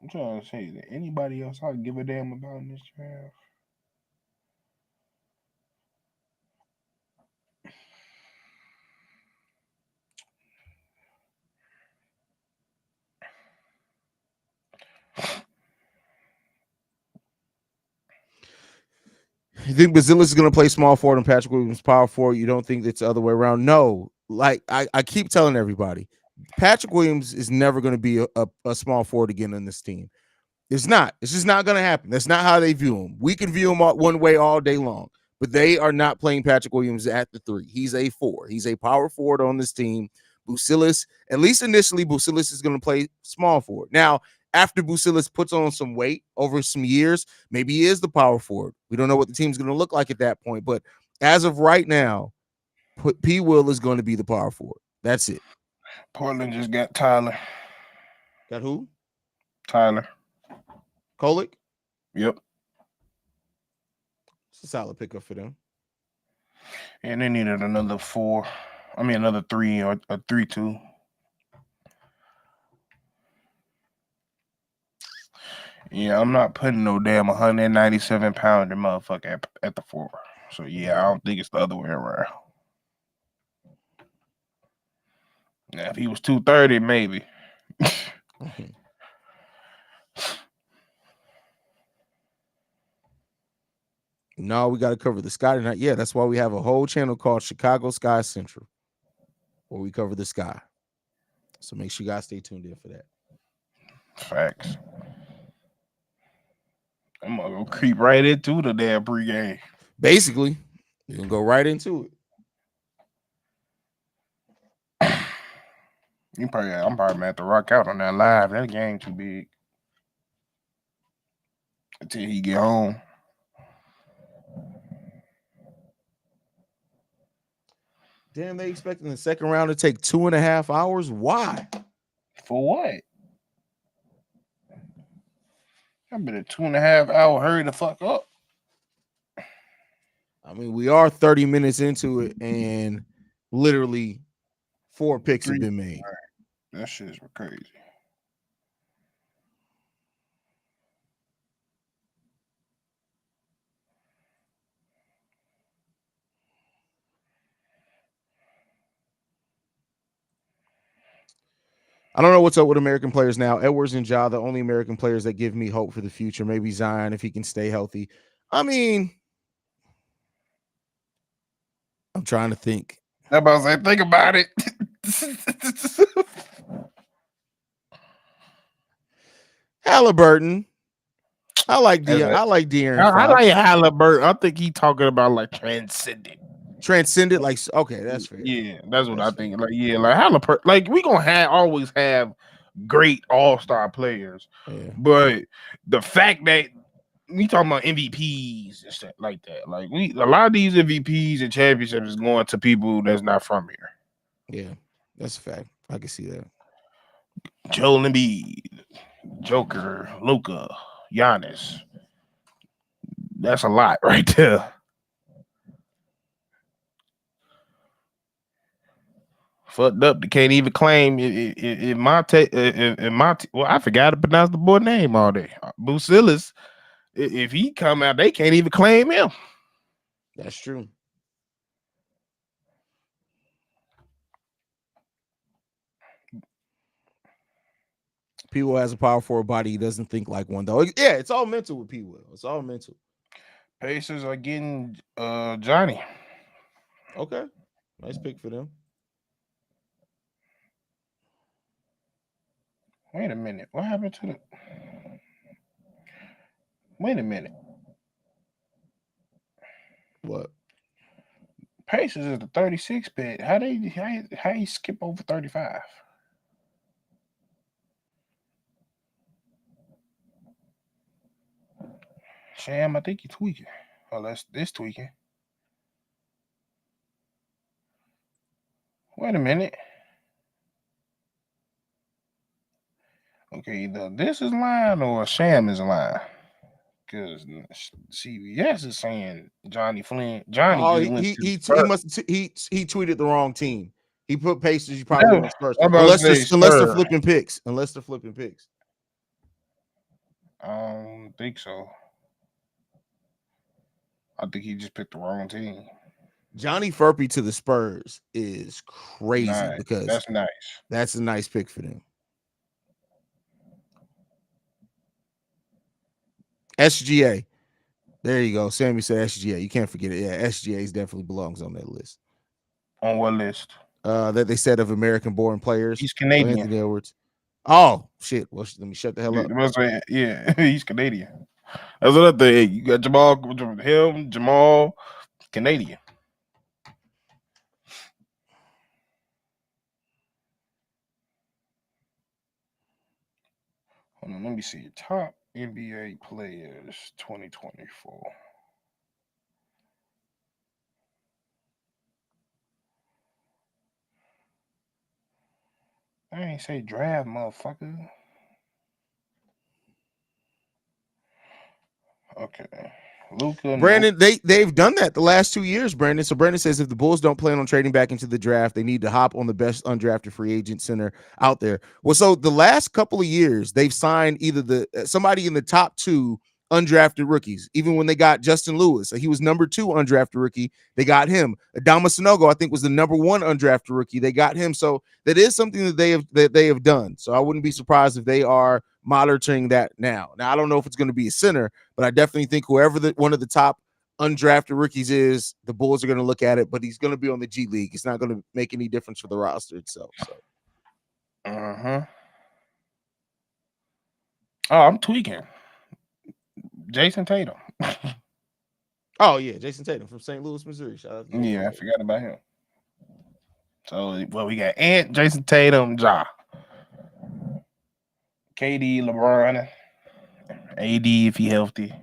[SPEAKER 3] I'm trying to say, is there anybody else I give a damn about in this draft?
[SPEAKER 1] You think Bazilis is going to play small forward and Patrick Williams power forward? You don't think it's the other way around? No. Like I keep telling everybody, Patrick Williams is never going to be a small forward again on this team. It's not. It's just not going to happen. That's not how they view him. We can view him one way all day long, but they are not playing Patrick Williams at the 3. He's a 4. He's a power forward on this team. Busilis, at least initially, Busilis is going to play small forward. Now, after Busilis puts on some weight over some years, maybe he is the power forward. We don't know what the team's going to look like at that point, but as of right now, P. Will is going to be the power forward. That's it.
[SPEAKER 3] Portland just got Tyler.
[SPEAKER 1] Got who?
[SPEAKER 3] Tyler.
[SPEAKER 1] Kolek?
[SPEAKER 3] Yep.
[SPEAKER 1] It's a solid pickup for them.
[SPEAKER 3] And they needed another 4. I mean, another 3 or a 3-2. Yeah, I'm not putting no damn 197-pounder motherfucker at the 4. So, yeah, I don't think it's the other way around. Now, if he was 230, maybe.
[SPEAKER 1] No, we got to cover the sky tonight. Yeah, that's why we have a whole channel called Chicago Sky Central, where we cover the sky. So make sure you guys stay tuned in for that.
[SPEAKER 3] Facts. I'm gonna go creep right into the damn pregame.
[SPEAKER 1] Basically, you can go right into
[SPEAKER 3] it. I'm probably gonna have to rock out on that live. That game too big. until he get home.
[SPEAKER 1] Damn, they expecting the second round to take 2.5 hours. Why?
[SPEAKER 3] For what? I been a 2.5 hour hurry the fuck up.
[SPEAKER 1] I mean, we are 30 minutes into it, and literally 4 picks have been made.
[SPEAKER 3] That shit's crazy.
[SPEAKER 1] I don't know what's up with American players now. Edwards and Ja, the only American players that give me hope for the future. Maybe Zion if he can stay healthy. I mean, I'm trying to think.
[SPEAKER 3] I'm about to say, think about it.
[SPEAKER 1] Halliburton. I like De'Aaron
[SPEAKER 3] I
[SPEAKER 1] Fox.
[SPEAKER 3] like Halliburton. I think he talking about like transcendent.
[SPEAKER 1] Like, okay, that's fair.
[SPEAKER 3] Yeah, that's what I think. Like, yeah, like Halliburton. Like, we gonna always have great all-star players.
[SPEAKER 1] Yeah.
[SPEAKER 3] But the fact that we talking about MVPs and stuff like that, like a lot of these MVPs and championships is going to people that's not from here.
[SPEAKER 1] Yeah, that's a fact. I can see that.
[SPEAKER 3] Joel Embiid, Joker, Luka, Giannis. That's a lot right there. Fucked up. They can't even claim well, I forgot to pronounce the boy name all day. Busilis. If he come out, they can't even claim him.
[SPEAKER 1] That's true. P-Will has a power forward body. He doesn't think like one, though. Yeah, it's all mental with P-Will. It's all mental.
[SPEAKER 3] Pacers are getting Johnny.
[SPEAKER 1] Okay. Nice pick for them.
[SPEAKER 3] Wait a minute. What happened to the... Wait a minute.
[SPEAKER 1] What?
[SPEAKER 3] Pacers is the 36 pick. How you skip over 35? Sham, I think you're tweaking. Oh, this tweaking. Wait a minute. Okay, either this is lying or Sham is lying. Because CBS is saying Johnny Flynn. Johnny
[SPEAKER 1] he tweeted the wrong team. He put Pacers. You probably went Spurs. Unless they're flipping picks. Unless they're flipping picks.
[SPEAKER 3] I don't think so. I think he just picked the wrong team.
[SPEAKER 1] Johnny Furpey to the Spurs is crazy because
[SPEAKER 3] that's nice.
[SPEAKER 1] That's a nice pick for them. SGA. There you go. Sammy said SGA. You can't forget it. Yeah, SGA definitely belongs on that list.
[SPEAKER 3] On what list?
[SPEAKER 1] That they said of American-born players.
[SPEAKER 3] He's Canadian.
[SPEAKER 1] Anthony Edwards. Oh, shit. Well, let me shut the hell up.
[SPEAKER 3] Yeah, he's Canadian. That's what I think. You got Jamal, Canadian. Hold on, let me see. Top NBA players 2024. I ain't say draft, motherfucker. Okay. Luka.
[SPEAKER 1] Brandon, they've done that the last 2 years, Brandon. So Brandon says if the Bulls don't plan on trading back into the draft, they need to hop on the best undrafted free agent center out there. Well, so the last couple of years, they've signed either somebody in the top 2 undrafted rookies. Even when they got Justin Lewis, he was number 2 undrafted rookie. They got him. Adama Sanogo, I think, was the number 1 undrafted rookie. They got him. So that is something that they have done. So I wouldn't be surprised if they are monitoring that now. Now, I don't know if it's going to be a center, but I definitely think whoever one of the top undrafted rookies is, the Bulls are going to look at it, but he's going to be on the G League. It's not going to make any difference for the roster itself. So.
[SPEAKER 3] Oh, I'm tweaking. Jason Tatum.
[SPEAKER 1] Oh, yeah, Jason Tatum from St. Louis, Missouri. Shout out to Jason
[SPEAKER 3] Tatum. I forgot about him. So, well, we got Jason Tatum, Ja, KD, LeBron, AD if he healthy.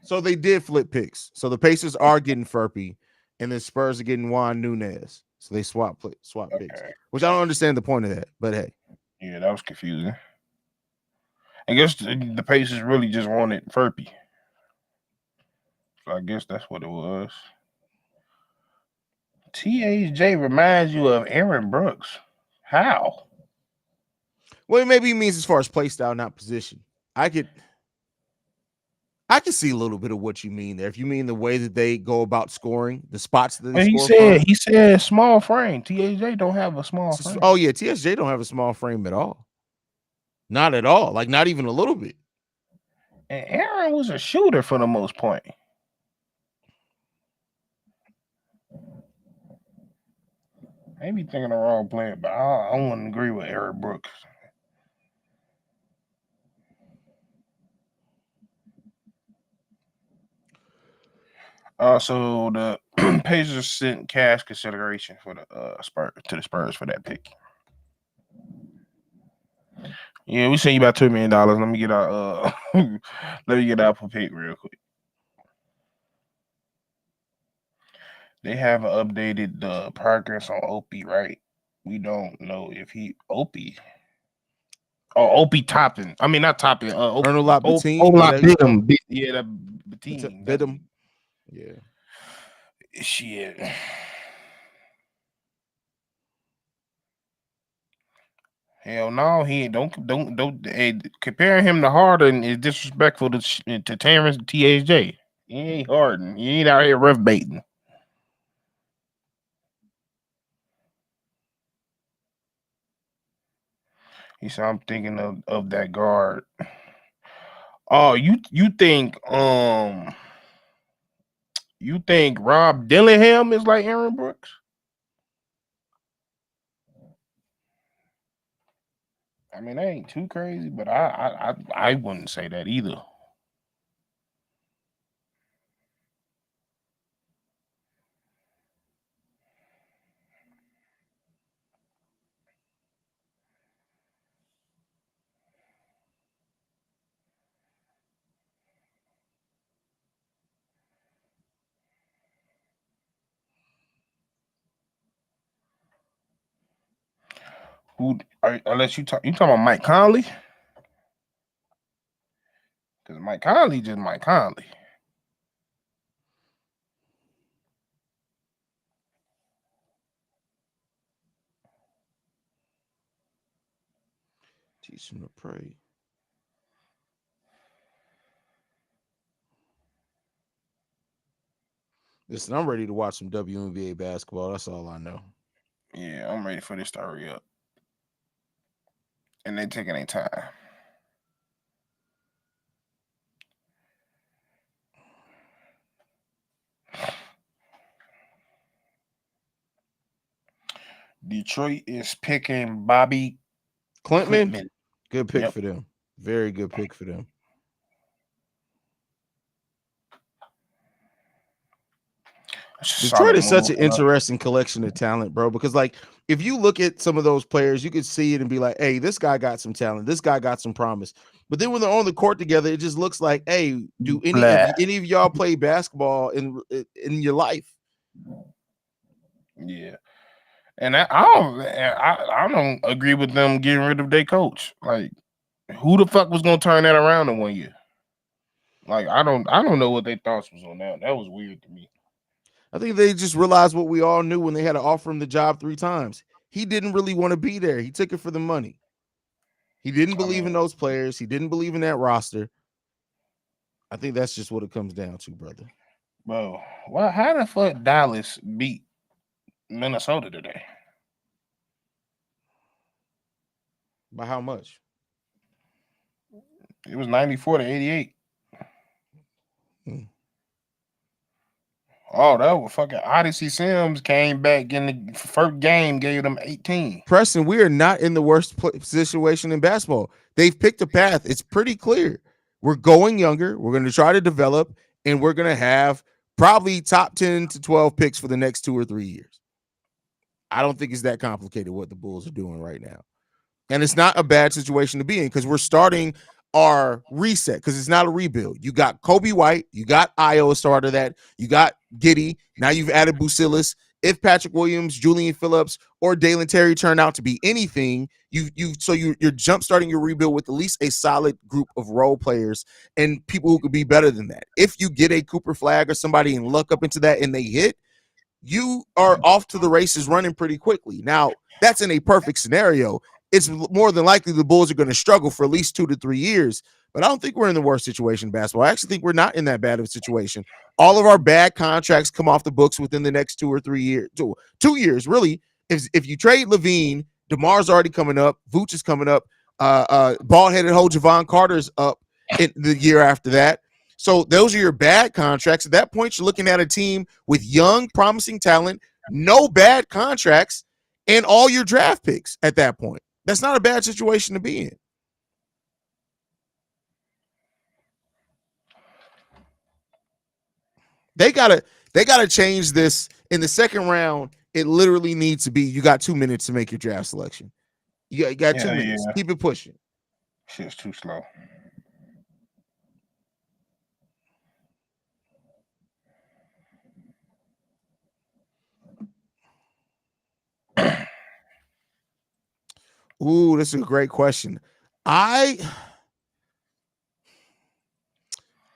[SPEAKER 1] So they did flip picks. So the Pacers are getting Furpy, and the Spurs are getting Juan Nunez. So they swap picks,
[SPEAKER 3] Okay.
[SPEAKER 1] which I don't understand the point of that. But hey,
[SPEAKER 3] Yeah, that was confusing. I guess the Pacers really just wanted Furpy. So I guess that's what it was. THJ reminds you of Aaron Brooks. How?
[SPEAKER 1] well, maybe it means as far as play style, not position. I could see a little bit of what you mean there. If you mean the way that they go about scoring, the spots that they
[SPEAKER 3] Well,
[SPEAKER 1] score from.
[SPEAKER 3] he said small frame. THJ don't have a small frame.
[SPEAKER 1] Oh yeah, TSJ don't have a small frame at all. Not at all. Like not even a little bit.
[SPEAKER 3] And Aaron was a shooter for the most part. Maybe thinking the wrong player, but I wouldn't agree with Eric Brooks. So the Pacers sent cash consideration for the Spurs for that pick. Yeah, we sent you about $2 million. Let me get our pick real quick. They haven't updated the progress on Opie, right? We don't know if he Opie. Oh, Opie Toppin. I mean, not Toppin.
[SPEAKER 1] Ernolap Bateen.
[SPEAKER 3] Bidum. Yeah, that Bateen.
[SPEAKER 1] Bidum. Yeah.
[SPEAKER 3] Shit. Hell no, he don't. Hey, comparing him to Harden is disrespectful to Terrence THJ. He ain't Harden. He ain't out here rough baiting. He said, "I'm thinking of that guard." Oh, you think Rob Dillingham is like Aaron Brooks? I mean, that ain't too crazy, but I wouldn't say that either. Unless you talking about Mike Conley? Because Mike Conley just Mike Conley.
[SPEAKER 1] Teach him to pray. Listen, I'm ready to watch some WNBA basketball. That's all I know.
[SPEAKER 3] Yeah, I'm ready for this to hurry up. And they taking their time. Detroit is picking Bobby
[SPEAKER 1] Clintman. Good pick for them. Very good pick for them. Detroit is such an interesting collection of talent, bro. Because like, if you look at some of those players, you could see it and be like, "Hey, this guy got some talent. This guy got some promise." But then when they're on the court together, it just looks like, "Hey, do any of y'all play basketball in your life?"
[SPEAKER 3] Yeah, and I don't agree with them getting rid of their coach. Like, who the fuck was gonna turn that around in 1 year? Like, I don't know what their thoughts was on that. That was weird to me.
[SPEAKER 1] I think they just realized what we all knew when they had to offer him the job 3 times. He didn't really want to be there. He took it for the money. He didn't believe in those players. He didn't believe in that roster. I think that's just what it comes down to, brother.
[SPEAKER 3] Bro, well, how the fuck Dallas beat Minnesota today?
[SPEAKER 1] By how much?
[SPEAKER 3] It was 94-88. Oh, that was fucking Odyssey Sims came back in the first game, gave them 18.
[SPEAKER 1] Preston, we are not in the worst situation in basketball. They've picked a path. It's pretty clear. We're going younger. We're going to try to develop, and we're going to have probably top 10 to 12 picks for the next 2 or 3 years. I don't think it's that complicated what the Bulls are doing right now. And it's not a bad situation to be in because we're starting are reset because it's not a rebuild. You got Kobe White, you got Io a starter that, you got Giddey. Now you've added Busilis. If Patrick Williams, Julian Phillips, or Dalen Terry turn out to be anything, you're jump starting your rebuild with at least a solid group of role players and people who could be better than that. If you get a Cooper Flag or somebody and luck up into that and they hit, you are off to the races running pretty quickly. Now, that's in a perfect scenario. It's more than likely the Bulls are going to struggle for at least 2 to 3 years, but I don't think we're in the worst situation in basketball. I actually think we're not in that bad of a situation. All of our bad contracts come off the books within the next 2 or 3 years, 2 years, really. If you trade Levine, DeMar's already coming up, Vooch is coming up, bald-headed hoe Javon Carter's up in the year after that. So those are your bad contracts. At that point, you're looking at a team with young, promising talent, no bad contracts, and all your draft picks at that point. That's not a bad situation to be in. They gotta change this in the second round. It literally needs to be, you got 2 minutes to make your draft selection. You got 2 minutes. Keep it pushing.
[SPEAKER 3] Shit's too slow.
[SPEAKER 1] Ooh, this is a great question. I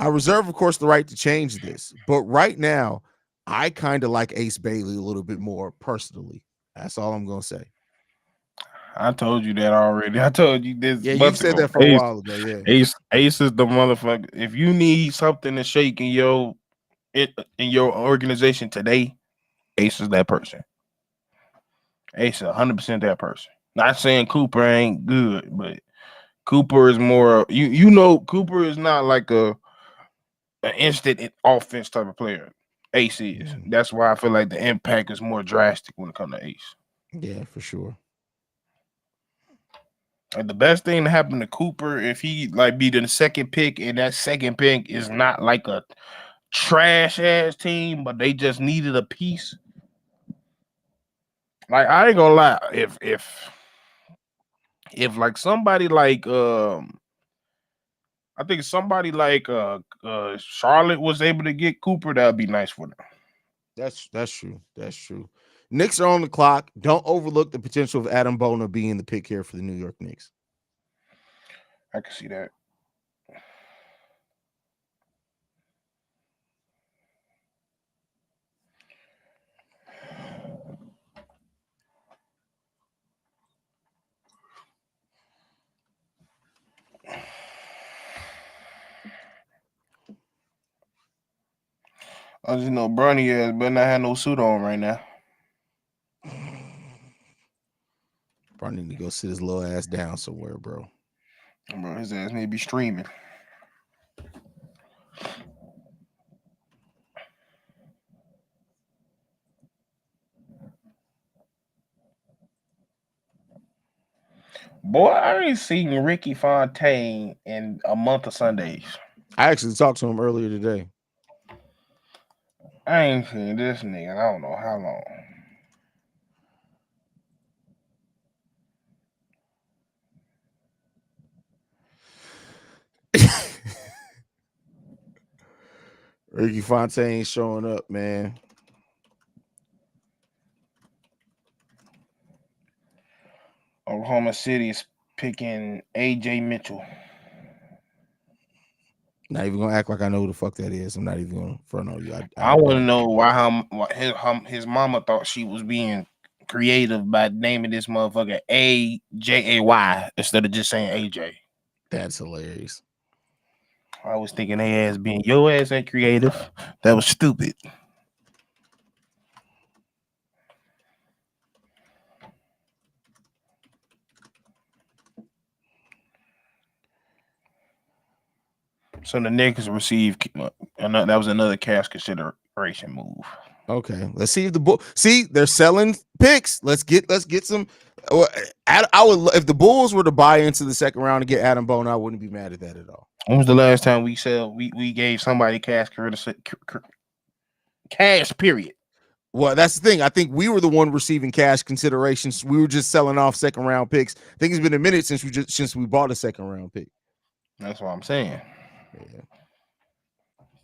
[SPEAKER 1] reserve, of course, the right to change this, but right now, I kind of like Ace Bailey a little bit more personally. That's all I'm gonna say.
[SPEAKER 3] I told you that already. I told you this.
[SPEAKER 1] Yeah, you said that for a while ago. Yeah,
[SPEAKER 3] Ace is the motherfucker. If you need something to shake in your organization today, Ace is that person. Ace is 100% that person. Not saying Cooper ain't good, but Cooper is more. You know, Cooper is not like an instant offense type of player. Ace is. That's why I feel like the impact is more drastic when it comes to Ace.
[SPEAKER 1] Yeah, for sure.
[SPEAKER 3] And the best thing to happen to Cooper, if he like be the second pick, and that second pick is not like a trash ass team, but they just needed a piece. Like, I ain't gonna lie, if like somebody like I think somebody like Charlotte was able to get Cooper, that'd be nice for them.
[SPEAKER 1] That's true. That's true. Knicks are on the clock. Don't overlook the potential of Adam Bona being the pick here for the New York Knicks.
[SPEAKER 3] I can see that. I just know Bronny ass better not have no suit on right now.
[SPEAKER 1] Probably need to go sit his little ass down somewhere, bro.
[SPEAKER 3] Bro, his ass may be streaming. Boy, I ain't seen Ricky Fontaine in a month of Sundays.
[SPEAKER 1] I actually talked to him earlier today.
[SPEAKER 3] I ain't seen this nigga in I don't know how long.
[SPEAKER 1] Ricky Fontaine showing up, man.
[SPEAKER 3] Oklahoma City is picking AJ Mitchell.
[SPEAKER 1] Not even gonna act like I know who the fuck that is. I'm not even gonna front on you.
[SPEAKER 3] I want to know why his mama thought she was being creative by naming this motherfucker AJAY instead of just saying AJ.
[SPEAKER 1] That's hilarious.
[SPEAKER 3] I was thinking they ass being your ass ain't creative. That was stupid. So the Knicks received, that was another cash consideration move.
[SPEAKER 1] Okay, let's see if the Bulls. See, they're selling picks. Let's get some. I would, if the Bulls were to buy into the second round and get Adam Bona, I wouldn't be mad at that at all.
[SPEAKER 3] When was the last time we gave somebody cash period?
[SPEAKER 1] Well, that's the thing. I think we were the one receiving cash considerations. We were just selling off second round picks. I think it's been a minute since we bought a second round pick.
[SPEAKER 3] That's what I'm saying.
[SPEAKER 1] Yeah.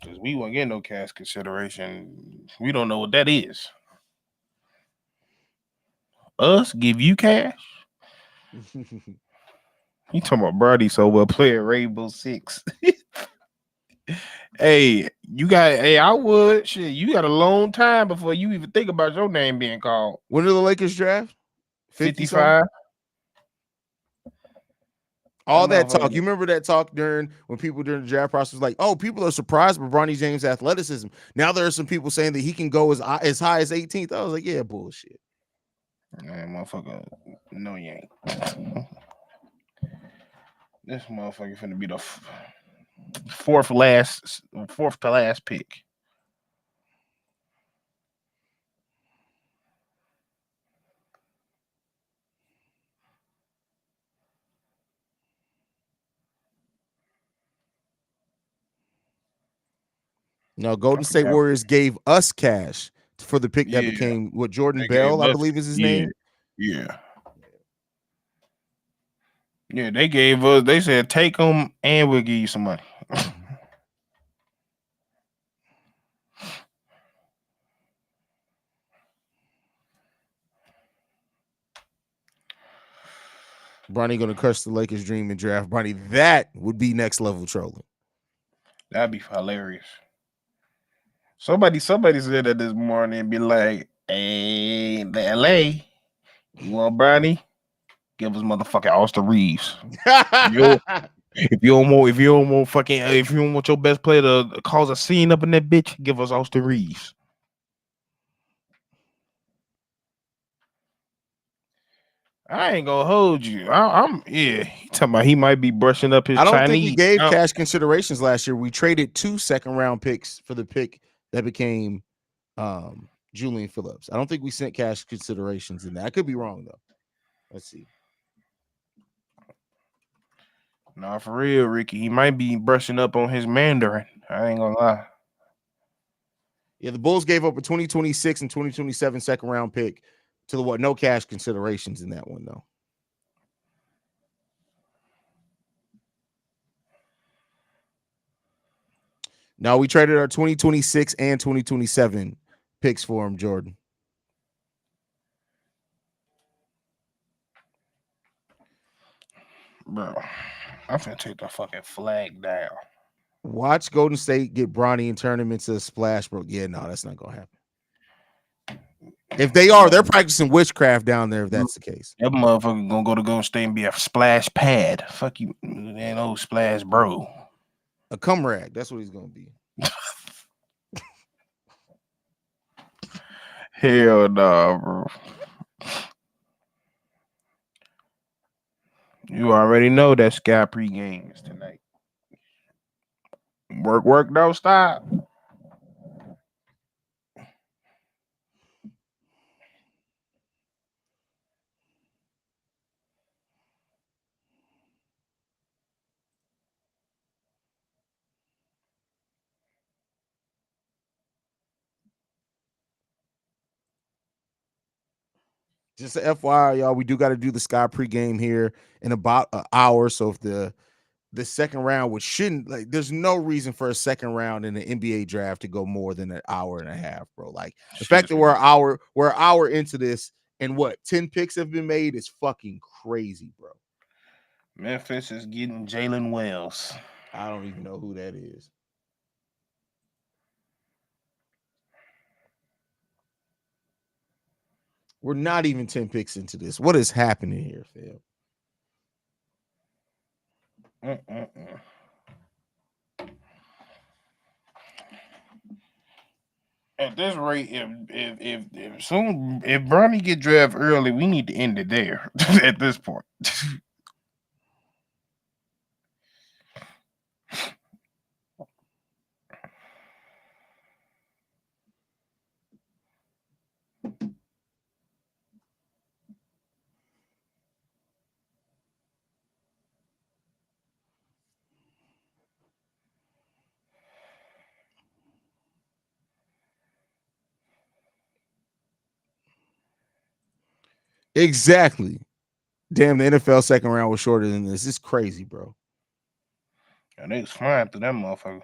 [SPEAKER 3] Because we won't get no cash consideration. We don't know what that is. Us give you cash? You talking about Brody so well playing Rainbow Six. Hey, I would. Shit, you got a long time before you even think about your name being called.
[SPEAKER 1] When did the Lakers draft? 50-something?
[SPEAKER 3] 55.
[SPEAKER 1] All that talk. You remember that talk when people during the draft process was like, oh, people are surprised by Bronny James' athleticism. Now there are some people saying that he can go as high as 18th. I was like, yeah, bullshit.
[SPEAKER 3] Man, motherfucker. No, you ain't. This motherfucker finna be the fourth to last pick.
[SPEAKER 1] No, Golden State Warriors gave us cash for the pick that
[SPEAKER 3] Yeah.
[SPEAKER 1] became what Jordan
[SPEAKER 3] They
[SPEAKER 1] Bell,
[SPEAKER 3] gave
[SPEAKER 1] I
[SPEAKER 3] us-
[SPEAKER 1] believe is his
[SPEAKER 3] yeah,
[SPEAKER 1] name.
[SPEAKER 3] Yeah. Yeah, they gave us, they said, take them and we'll give you some money.
[SPEAKER 1] Bronny gonna crush the Lakers' dream and draft Bronny. That would be next level trolling.
[SPEAKER 3] That'd be hilarious. Somebody said that this morning and be like, hey, the LA, you want Brownie? Give us motherfucking Austin Reeves. If you don't want your best player to cause a scene up in that bitch, give us Austin Reeves. I ain't gonna hold you. He talking about he might be brushing up his
[SPEAKER 1] I don't
[SPEAKER 3] Chinese.
[SPEAKER 1] think we gave cash considerations last year. We traded 2 second-round picks for the pick that became Julian Phillips. I don't think we sent cash considerations in that. I could be wrong though. Let's see.
[SPEAKER 3] Nah, for real, Ricky. He might be brushing up on his Mandarin. I ain't gonna lie.
[SPEAKER 1] Yeah, the Bulls gave up a 2026 and 2027 second-round pick to the no cash considerations in that one though. No, we traded our 2026 and 2027 picks for him, Jordan.
[SPEAKER 3] Bro, I'm finna take the fucking flag down.
[SPEAKER 1] Watch Golden State get Bronny and turn him into a splash, bro. Yeah, no, that's not gonna happen. If they are, they're practicing witchcraft down there. If that's the case,
[SPEAKER 3] that motherfucker gonna go to Golden State and be a splash pad. Fuck you, ain't no splash, bro.
[SPEAKER 1] A cum rag. That's what he's gonna be.
[SPEAKER 3] Hell nah, bro. You already know that Sky pregame is tonight. Work, don't stop.
[SPEAKER 1] Just an FYI, y'all, we do got to do the Sky pregame here in about an hour. So if the second round, which shouldn't there's no reason for a second round in the NBA draft to go more than an hour and a half, bro. Like the fact that we're an hour into this and 10 picks have been made is fucking crazy, bro.
[SPEAKER 3] Memphis is getting Jalen Wells.
[SPEAKER 1] I don't even know who that is. We're not even 10 picks into this. What is happening here, Phil?
[SPEAKER 3] At this rate, if Bronny get drafted early, we need to end it there. At this point.
[SPEAKER 1] Exactly. Damn, the NFL second round was shorter than this. It's crazy, bro.
[SPEAKER 3] And they was flying through that motherfucker.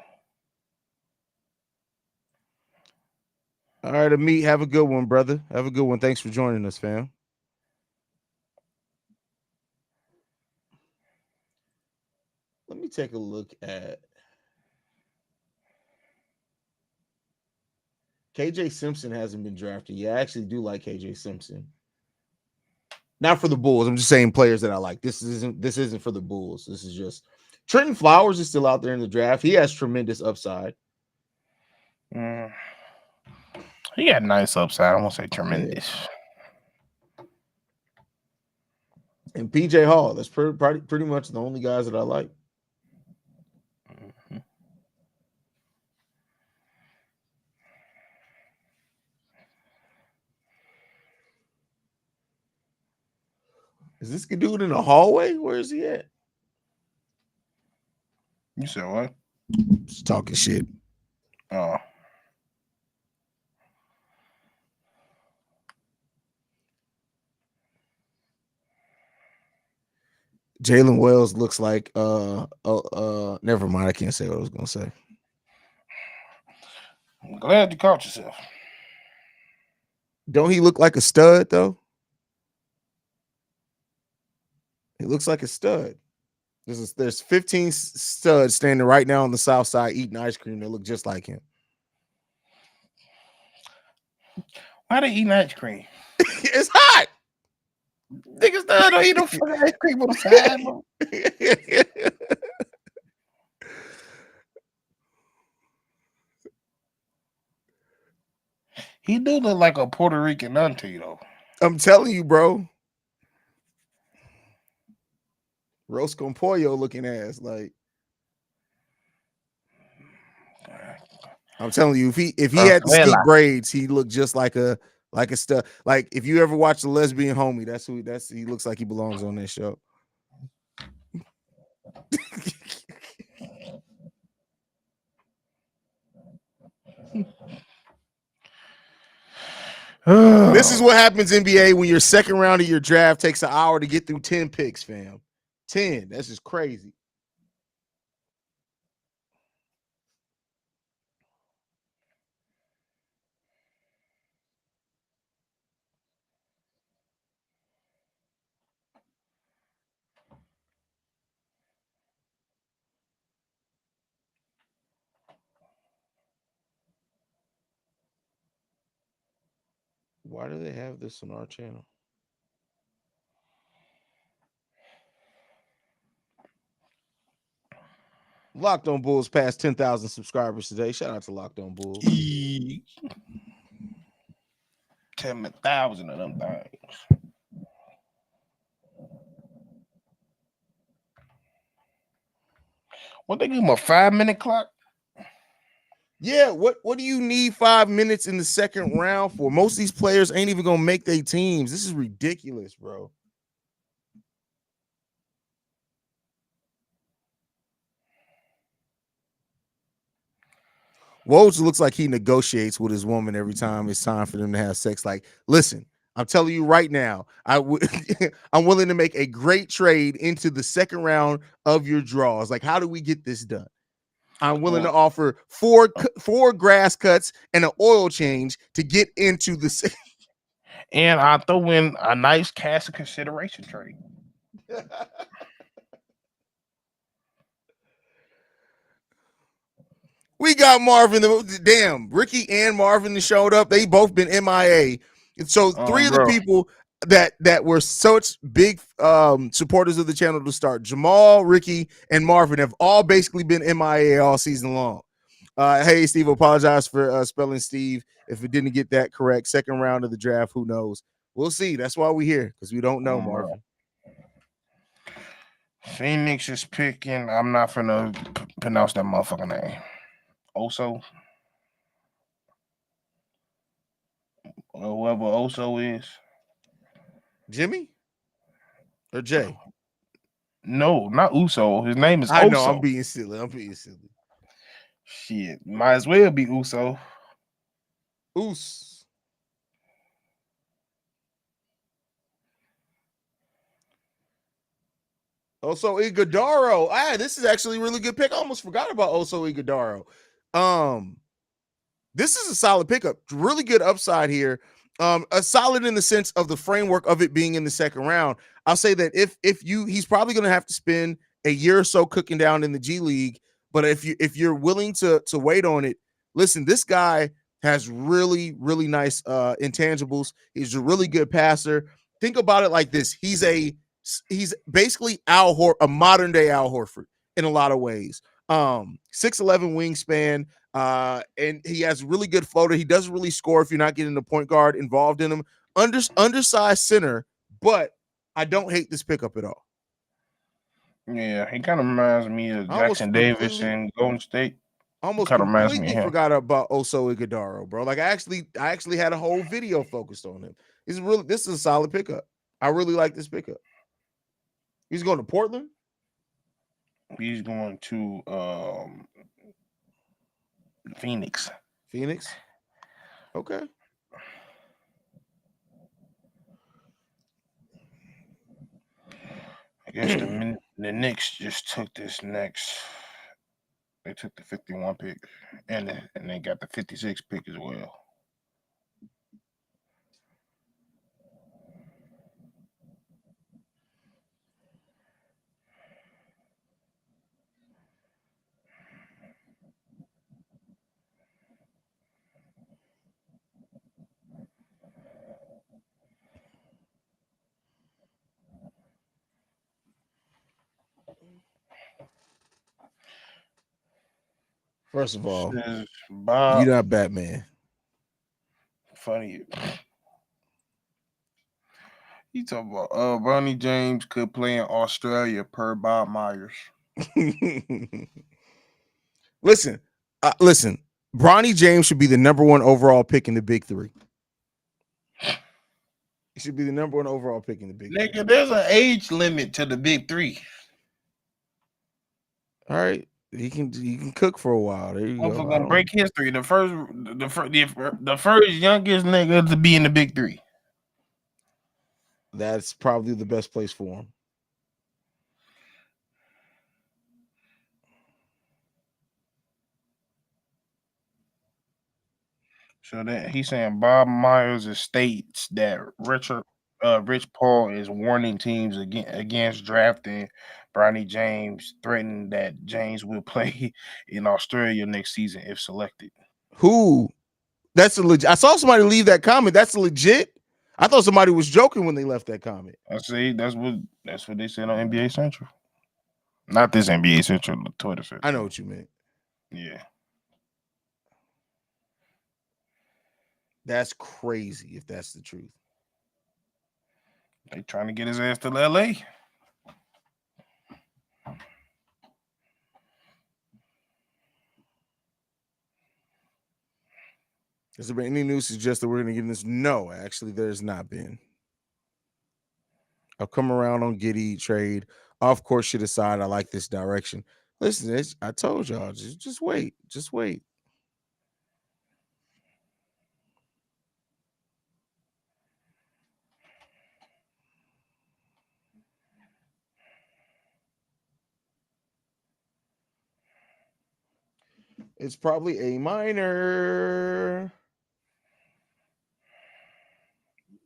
[SPEAKER 1] All right, Amit, have a good one, brother. Have a good one. Thanks for joining us, fam. Let me take a look at KJ Simpson. Hasn't been drafted. Yeah, I actually do like KJ Simpson. Not for the Bulls. I'm just saying players that I like. This isn't for the Bulls. This is just Trenton Flowers is still out there in the draft. He has tremendous upside.
[SPEAKER 3] He got nice upside. I won't say tremendous.
[SPEAKER 1] Yeah. And PJ Hall. That's pretty much the only guys that I like. Is this dude in the hallway? Where is he at?
[SPEAKER 3] You said what?
[SPEAKER 1] Just talking shit.
[SPEAKER 3] Oh.
[SPEAKER 1] Jalen Wells looks like never mind. I can't say what I was gonna say.
[SPEAKER 3] I'm glad you caught yourself.
[SPEAKER 1] Don't he look like a stud though? He looks like a stud. There's 15 studs standing right now on the south side eating ice cream that look just like him.
[SPEAKER 3] Why they eating ice cream?
[SPEAKER 1] It's hot.
[SPEAKER 3] Niggas don't eat no fucking ice cream on the side, bro. He do look like a Puerto Rican auntie, though.
[SPEAKER 1] I'm telling you, bro. Roscoe Pollo looking ass. Like, I'm telling you, if he had the skeet braids, he looked just like a stud. Like, if you ever watch the Lesbian Homie, he looks like he belongs on that show. This is what happens, NBA, when your second round of your draft takes an hour to get through 10 picks, fam. 10. That's just crazy. Why do they have this on our channel? Locked On Bulls passed 10,000 subscribers today. Shout out to Locked On Bulls.
[SPEAKER 3] 10,000 of them things. What, they give him a 5-minute clock?
[SPEAKER 1] Yeah, what do you need 5 minutes in the second round for? Most of these players ain't even gonna make their teams. This is ridiculous, bro. Woj looks like he negotiates with his woman every time it's time for them to have sex. Like, listen, I'm telling you right now, I'm willing to make a great trade into the second round of your draws. Like, how do we get this done? I'm willing to offer four grass cuts and an oil change to get into the.
[SPEAKER 3] And I throw in a nice cash of consideration trade.
[SPEAKER 1] We got Marvin. Damn, Ricky and Marvin showed up. They both been MIA. And so three of the people that were such big supporters of the channel to start, Jamal, Ricky, and Marvin, have all basically been MIA all season long. Hey, Steve, apologize for spelling Steve if it didn't get that correct. Second round of the draft, who knows? We'll see. That's why we're here, because we don't know, Marvin.
[SPEAKER 3] Phoenix is picking. I'm not finna pronounce that motherfucking name. Oso. Whoever Oso is.
[SPEAKER 1] Jimmy? Or Jay?
[SPEAKER 3] No, not Uso. His name is Oso.
[SPEAKER 1] I know, I'm being silly.
[SPEAKER 3] Shit, might as well be Uso.
[SPEAKER 1] Us. Oso Iguodaro. This is actually a really good pick. I almost forgot about Oso Iguodaro. This is a solid pickup. Really good upside here. A solid in the sense of the framework of it being in the second round. I'll say that he's probably going to have to spend a year or so cooking down in the G League. But if you're willing to wait on it, listen, this guy has really, really nice intangibles. He's a really good passer. Think about it like this: he's basically a modern day Al Horford in a lot of ways. 6'11" wingspan, and he has really good floater. He doesn't really score if you're not getting the point guard involved in him. Undersized center, but I don't hate this pickup at all.
[SPEAKER 3] Yeah, he kind of reminds me of Jackson Davis in Golden State.
[SPEAKER 1] Almost
[SPEAKER 3] Kind of reminds me of
[SPEAKER 1] completely
[SPEAKER 3] him.
[SPEAKER 1] forgot about Oso Iguodaro, bro. Like I actually had a whole video focused on him. This is a solid pickup. I really like this pickup. He's going to Portland.
[SPEAKER 3] He's going to Phoenix.
[SPEAKER 1] Phoenix. Okay.
[SPEAKER 3] I guess the Knicks just took this next. They took the 51 pick, and they got the 56 pick as well.
[SPEAKER 1] First of all,
[SPEAKER 3] Bob,
[SPEAKER 1] you're not Batman.
[SPEAKER 3] Funny. You talking about Bronny James could play in Australia per Bob Myers.
[SPEAKER 1] Listen. Bronny James should be the number 1 overall pick in the Big Three. He should be the number 1 overall pick in the Big
[SPEAKER 3] Nigga, there's an age limit to the Big Three.
[SPEAKER 1] All right, he can cook for a while. There you go.
[SPEAKER 3] Gonna break history. The first youngest nigga to be in the Big Three.
[SPEAKER 1] That's probably the best place for him.
[SPEAKER 3] So that he's saying Bob Myers states that Rich Paul is warning teams against drafting Bronny James, threatening that James will play in Australia next season if selected.
[SPEAKER 1] Who? That's a legit. I saw somebody leave that comment. That's legit. I thought somebody was joking when they left that comment.
[SPEAKER 3] I see. That's what they said on NBA Central. Not this NBA Central, the Twitter Central.
[SPEAKER 1] I know what you meant.
[SPEAKER 3] Yeah.
[SPEAKER 1] That's crazy if that's the truth.
[SPEAKER 3] They trying to get his ass to LA.
[SPEAKER 1] Has there been any news suggest that we're going to get this? No, actually, there's not been. I'll come around on Giddy trade. Off course shit aside, I like this direction. Listen, I told y'all, just wait. Just wait. It's probably a minor.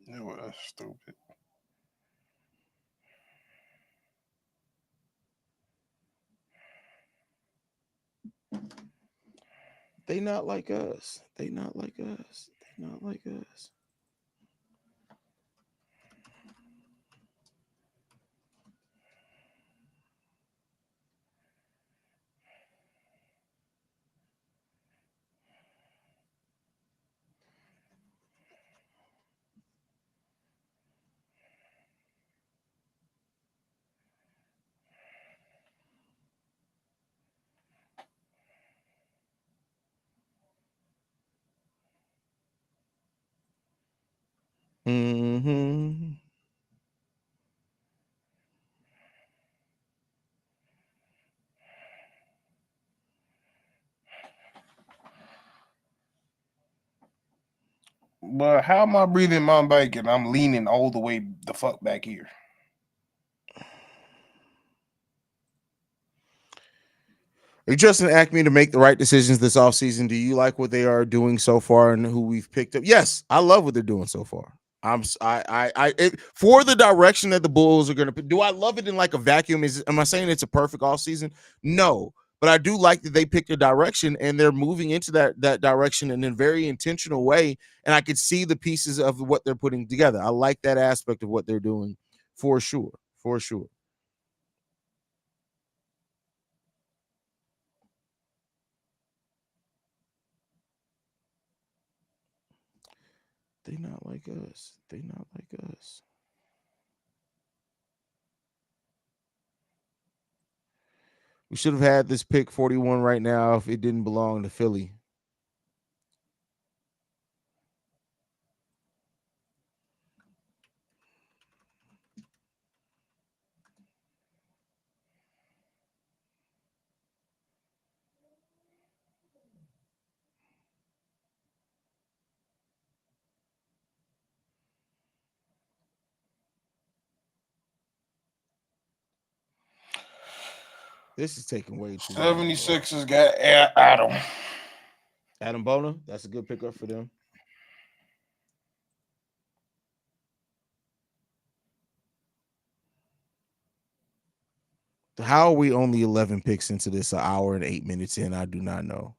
[SPEAKER 3] It was stupid.
[SPEAKER 1] They not like us. They not like us. They not like us. Mm-hmm.
[SPEAKER 3] But how am I breathing my bike and I'm leaning all the way the fuck back here?
[SPEAKER 1] Are you trusting Acme to make the right decisions this offseason? Do you like what they are doing so far and who we've picked up? Yes, I love what they're doing so far. For the direction that the Bulls are going to. Do I love it in like a vacuum? Am I saying it's a perfect offseason? No, but I do like that they picked a direction and they're moving into that direction in a very intentional way. And I could see the pieces of what they're putting together. I like that aspect of what they're doing for sure. For sure. They not like us. They not like us. We should have had this pick 41 right now if it didn't belong to Philly. This is taking way too long.
[SPEAKER 3] 76ers got Adam.
[SPEAKER 1] Adam Bona, that's a good pickup for them. How are we only 11 picks into this, an hour and 8 minutes in? I do not know.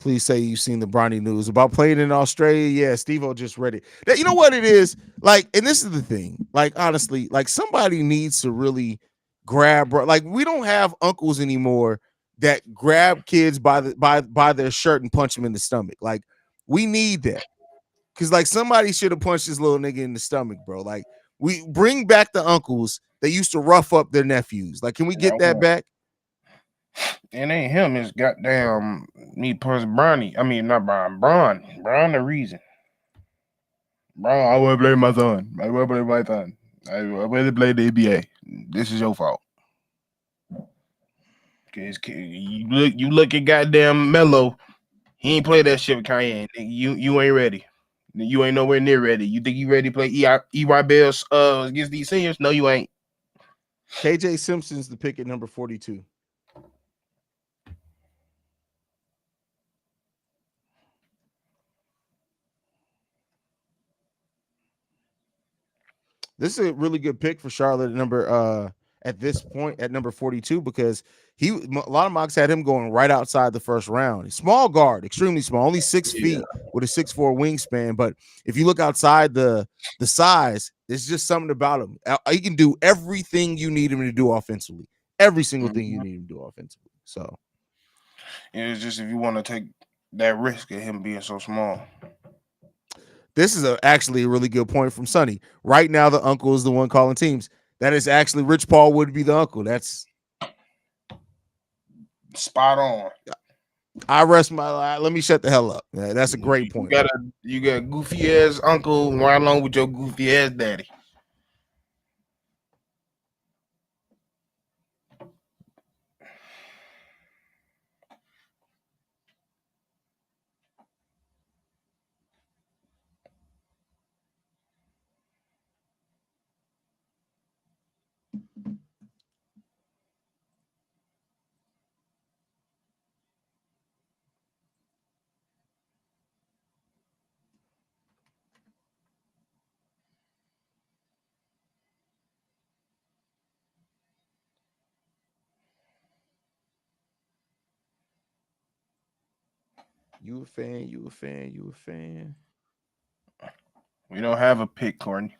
[SPEAKER 1] Please say you've seen the Bronny news about playing in Australia. Yeah, Stevo just read it. You know what it is? Like, and this is the thing. Like, honestly, like somebody needs to really grab. Like, we don't have uncles anymore that grab kids by their shirt and punch them in the stomach. Like, we need that. Because like somebody should have punched this little nigga in the stomach, bro. Like, we bring back the uncles that used to rough up their nephews. Like, can we get that back?
[SPEAKER 3] It ain't him. It's goddamn me plus Bronny. I mean, not Bron. Bron the reason. Bron, I will blame my son. I will blame my son. I will blame the NBA. This is your fault. Cause you look at goddamn Melo. He ain't play that shit with Kanye. You ain't ready. You ain't nowhere near ready. You think you ready to play EY Bills against these seniors? No, you ain't.
[SPEAKER 1] KJ Simpson's the pick at number 42. This is a really good pick for Charlotte at this point at number 42 because a lot of mocks had him going right outside the first round. Small guard, extremely small, only 6 feet with a 6'4" wingspan. But if you look outside the size, there's just something about him. He can do everything you need him to do offensively. Every single thing you need him to do offensively. So
[SPEAKER 3] it's just if you want to take that risk of him being so small.
[SPEAKER 1] This is actually a really good point from Sonny. Right now, the uncle is the one calling teams. That is actually Rich Paul would be the uncle. That's
[SPEAKER 3] spot on.
[SPEAKER 1] I rest my life. Let me shut the hell up. Yeah, that's a great point.
[SPEAKER 3] You got goofy ass uncle right along with your goofy ass daddy.
[SPEAKER 1] You a fan.
[SPEAKER 3] We don't have a pick, Courtney.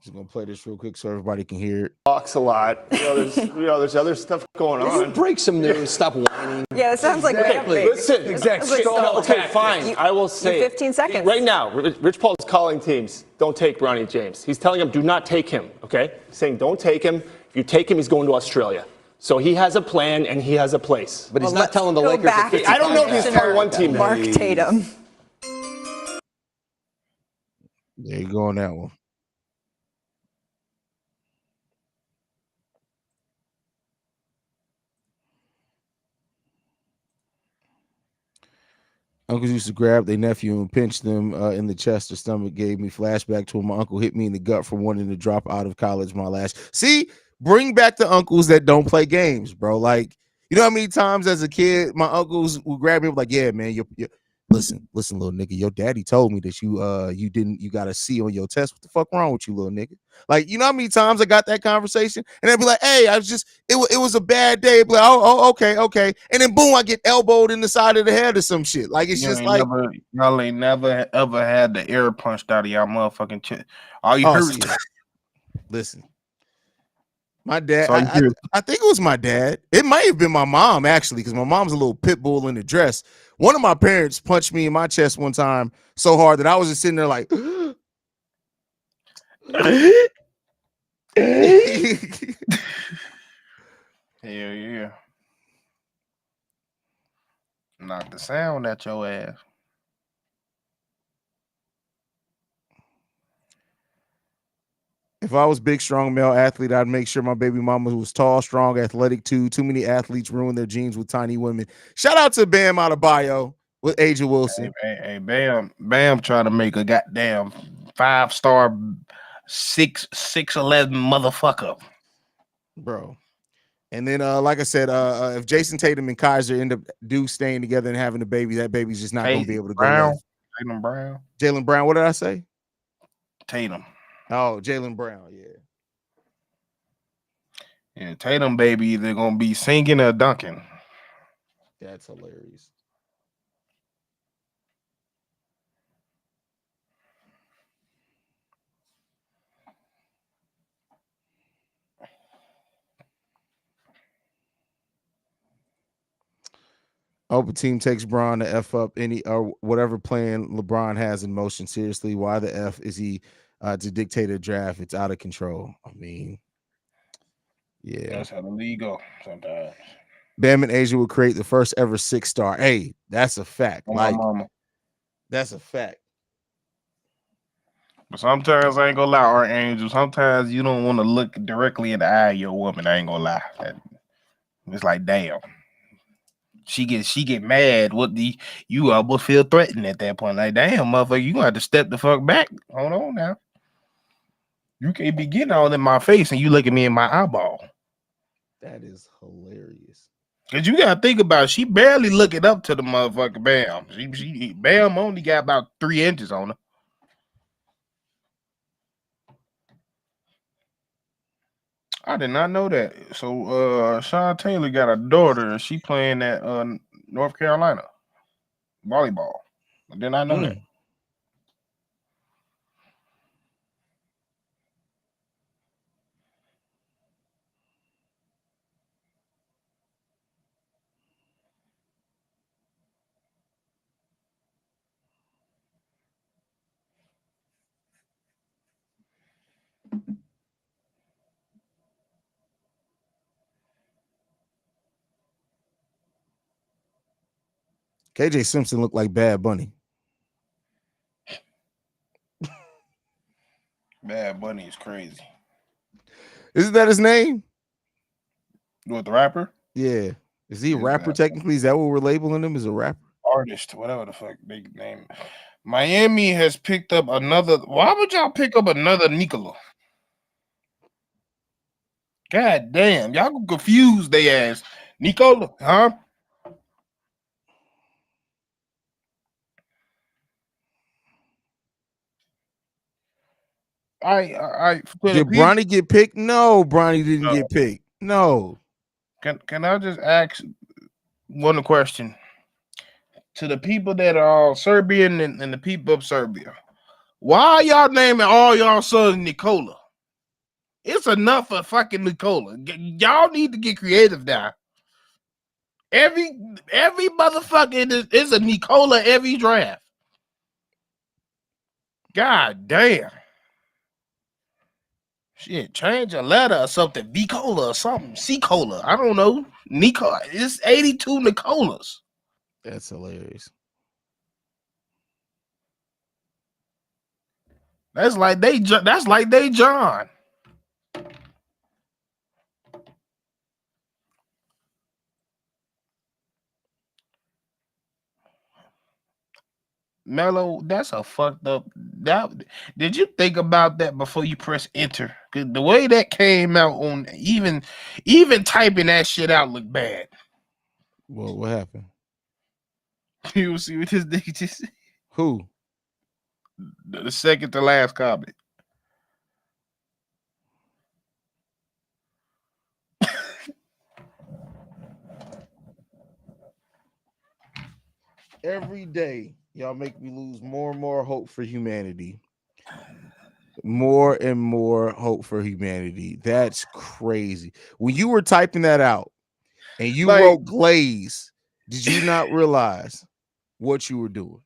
[SPEAKER 1] Just gonna play this real quick so everybody can hear it.
[SPEAKER 4] Talks a lot. There's other stuff going on.
[SPEAKER 5] You break some news. Stop whining.
[SPEAKER 6] Yeah, it sounds like
[SPEAKER 4] Exactly. Listen, exactly. Okay, fine. I will say
[SPEAKER 6] 15 seconds.
[SPEAKER 4] Right now, Rich Paul is calling teams, don't take Bronny James. He's telling them, do not take him, okay? He's saying, don't take him. If you take him, he's going to Australia. So he has a plan and he has a place.
[SPEAKER 5] But he's not telling the Lakers.
[SPEAKER 4] I don't know if he's telling one team.
[SPEAKER 6] Mark Tatum.
[SPEAKER 1] There you go on that one. Uncles used to grab their nephew and pinch them in the chest or stomach. Gave me flashback to when my uncle hit me in the gut for wanting to drop out of college my last. See, bring back the uncles that don't play games, bro. Like, you know how many times as a kid my uncles would grab me like, yeah, man, you listen, little nigga, your daddy told me that you got a C on your test. What the fuck wrong with you, little nigga? Like, you know how many times I got that conversation, and they'd be like, hey, it was a bad day. Be like, oh, okay, and then boom, I get elbowed in the side of the head or some shit. Like, it's just like,
[SPEAKER 3] y'all ain't never ever had the air punched out of y'all motherfucking chest. All you heard was
[SPEAKER 1] listen. My dad,
[SPEAKER 3] all you hear.
[SPEAKER 1] I think it was my dad. It might have been my mom, actually, because my mom's a little pit bull in the dress. One of my parents punched me in my chest one time so hard that I was just sitting there like,
[SPEAKER 3] Hell yeah. Knock the sound at your ass.
[SPEAKER 1] if I was big, strong male athlete, I'd make sure my baby mama was tall, strong, athletic too. Too many athletes ruin their genes with tiny women. Shout out to Bam out of bio with Aja Wilson.
[SPEAKER 3] Hey, Bam trying to make a goddamn 5-star 6'11" motherfucker.
[SPEAKER 1] Bro. And then, like I said, if Jason Tatum and Kaiser end up staying together and having a baby, that baby's just not going to be able to go left. Jaylen Brown. What did I say?
[SPEAKER 3] Tatum.
[SPEAKER 1] Oh, Jaylen Brown. Yeah.
[SPEAKER 3] Yeah, Tatum baby either going to be singing or dunking.
[SPEAKER 1] That's hilarious. Hope a team takes Bron to F up any or whatever plan LeBron has in motion. Seriously, why the F is he to dictate a draft? It's out of control. I mean, yeah.
[SPEAKER 3] That's how the league go sometimes.
[SPEAKER 1] Bam and Asia will create the first ever 6-star. Hey, that's a fact.
[SPEAKER 3] Oh,
[SPEAKER 1] like,
[SPEAKER 3] my mama.
[SPEAKER 1] That's a fact.
[SPEAKER 3] But sometimes I ain't gonna lie, Archangel. Sometimes you don't want to look directly in the eye of your woman. I ain't gonna lie. It's like, damn. She get mad. You almost feel threatened at that point. Like, damn, motherfucker, you gonna have to step the fuck back. Hold on now. You can't be getting all in my face and you look at me in my eyeball.
[SPEAKER 1] That is hilarious.
[SPEAKER 3] Cause you gotta think about it. She barely looking up to the motherfucker Bam. She Bam only got about 3 inches on her. I did not know that. So Sean Taylor got a daughter and she playing at North Carolina volleyball. I did not know that.
[SPEAKER 1] KJ Simpson looked like Bad Bunny.
[SPEAKER 3] Bad Bunny is crazy.
[SPEAKER 1] Isn't that his name?
[SPEAKER 3] What, the rapper?
[SPEAKER 1] Yeah. Is he a rapper technically? Is that what we're labeling him as, a rapper?
[SPEAKER 3] Artist, whatever the fuck they name. Miami has picked up another. Why would y'all pick up another Nikola? God damn, y'all confused they ass. Nikola, huh? I
[SPEAKER 1] Did Bronny get picked? No, Bronny didn't get picked. No.
[SPEAKER 3] Can I just ask one question to the people that are all Serbian and the people of Serbia? Why y'all naming all y'all sons Nikola? It's enough for fucking Nikola. Y'all need to get creative now. Every motherfucker is a Nikola every draft. God damn. Shit, change a letter or something. V-Cola or something. C-Cola. I don't know. Nicola. It's 82 Nicolas.
[SPEAKER 1] That's hilarious.
[SPEAKER 3] That's like they John. Melo, that's a fucked up. Did you think about that before you press enter? Cause the way that came out on even typing that shit out looked bad.
[SPEAKER 1] Well, what happened?
[SPEAKER 3] You see what this nigga just said?
[SPEAKER 1] Who?
[SPEAKER 3] The second to last comment.
[SPEAKER 1] Every day, y'all make me lose more and more hope for humanity. More and more hope for humanity. That's crazy. When you were typing that out and you
[SPEAKER 3] Like-
[SPEAKER 1] wrote glaze, did you not realize what you were doing?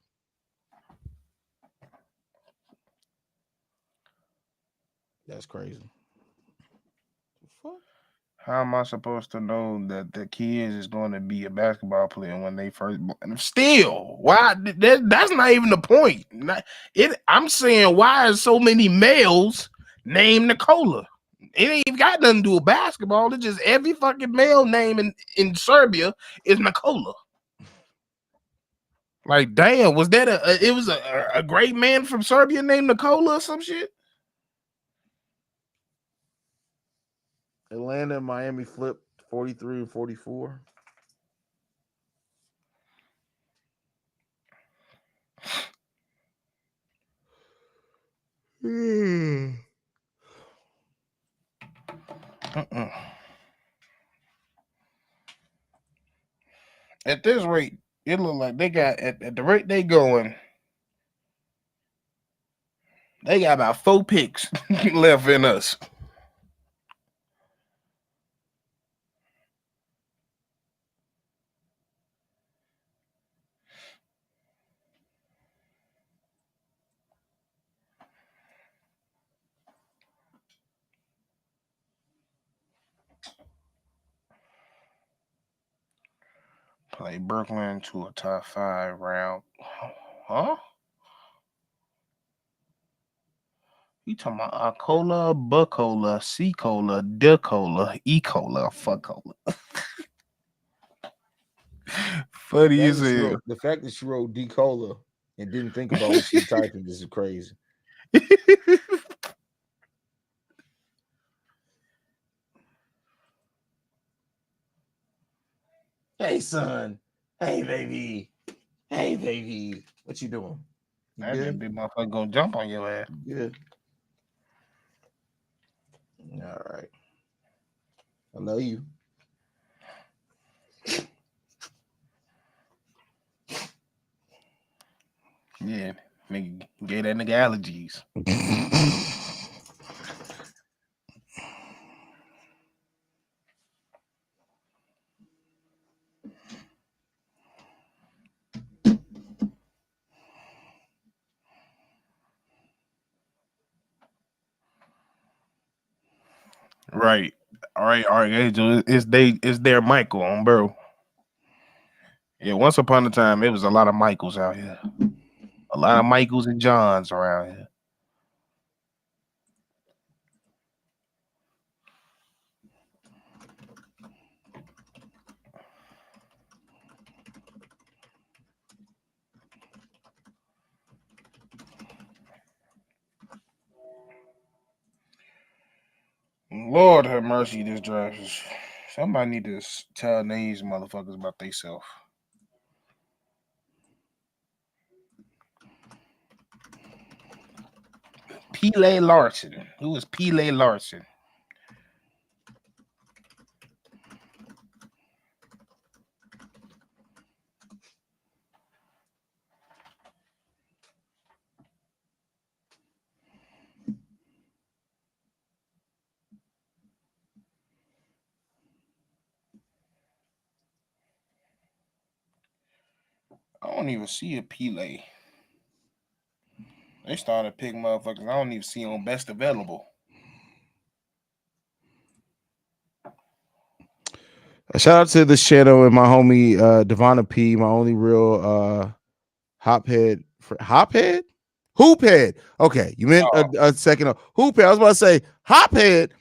[SPEAKER 1] That's crazy.
[SPEAKER 3] How am I supposed to know that the kid is going to be a basketball player when they first? Still, why? That's not even the point. I'm saying, why is so many males named Nikola? It ain't even got nothing to do with basketball. It's just every fucking male name in Serbia is Nikola. Like, damn, was that it was a great man from Serbia named Nikola or some shit?
[SPEAKER 1] Atlanta and Miami flipped 43 and 44.
[SPEAKER 3] At this rate, it look like they got at the rate they going, they got about 4 picks left in us. Play Brooklyn to a top 5 round. Huh? You talking about Acola, Bucola, C-Cola, D-Cola, E-Cola, Fuck-Cola. Funny as hell.
[SPEAKER 1] The fact that she wrote D-Cola and didn't think about what she typing is crazy. Hey, son. Hey, baby. Hey, baby. What you doing? You
[SPEAKER 3] That
[SPEAKER 1] good?
[SPEAKER 3] big motherfucker gonna jump on your ass.
[SPEAKER 1] You good. All right. I know you.
[SPEAKER 3] Yeah, nigga gave that nigga allergies. Right. All right, Angel. It's their Michael on bro. Yeah, once upon a time, it was a lot of Michaels out here. A lot of Michaels and Johns around here. Lord have mercy, this draft is. Somebody need to tell these motherfuckers about themselves. Pele Larson. Who is Pele Larson? I don't even see a Pele. They started picking motherfuckers I don't even see on best available.
[SPEAKER 1] A shout out to this channel and my homie Devonna P, my only real hoophead. Okay, you meant a second. Hoophead. I was about to say hophead.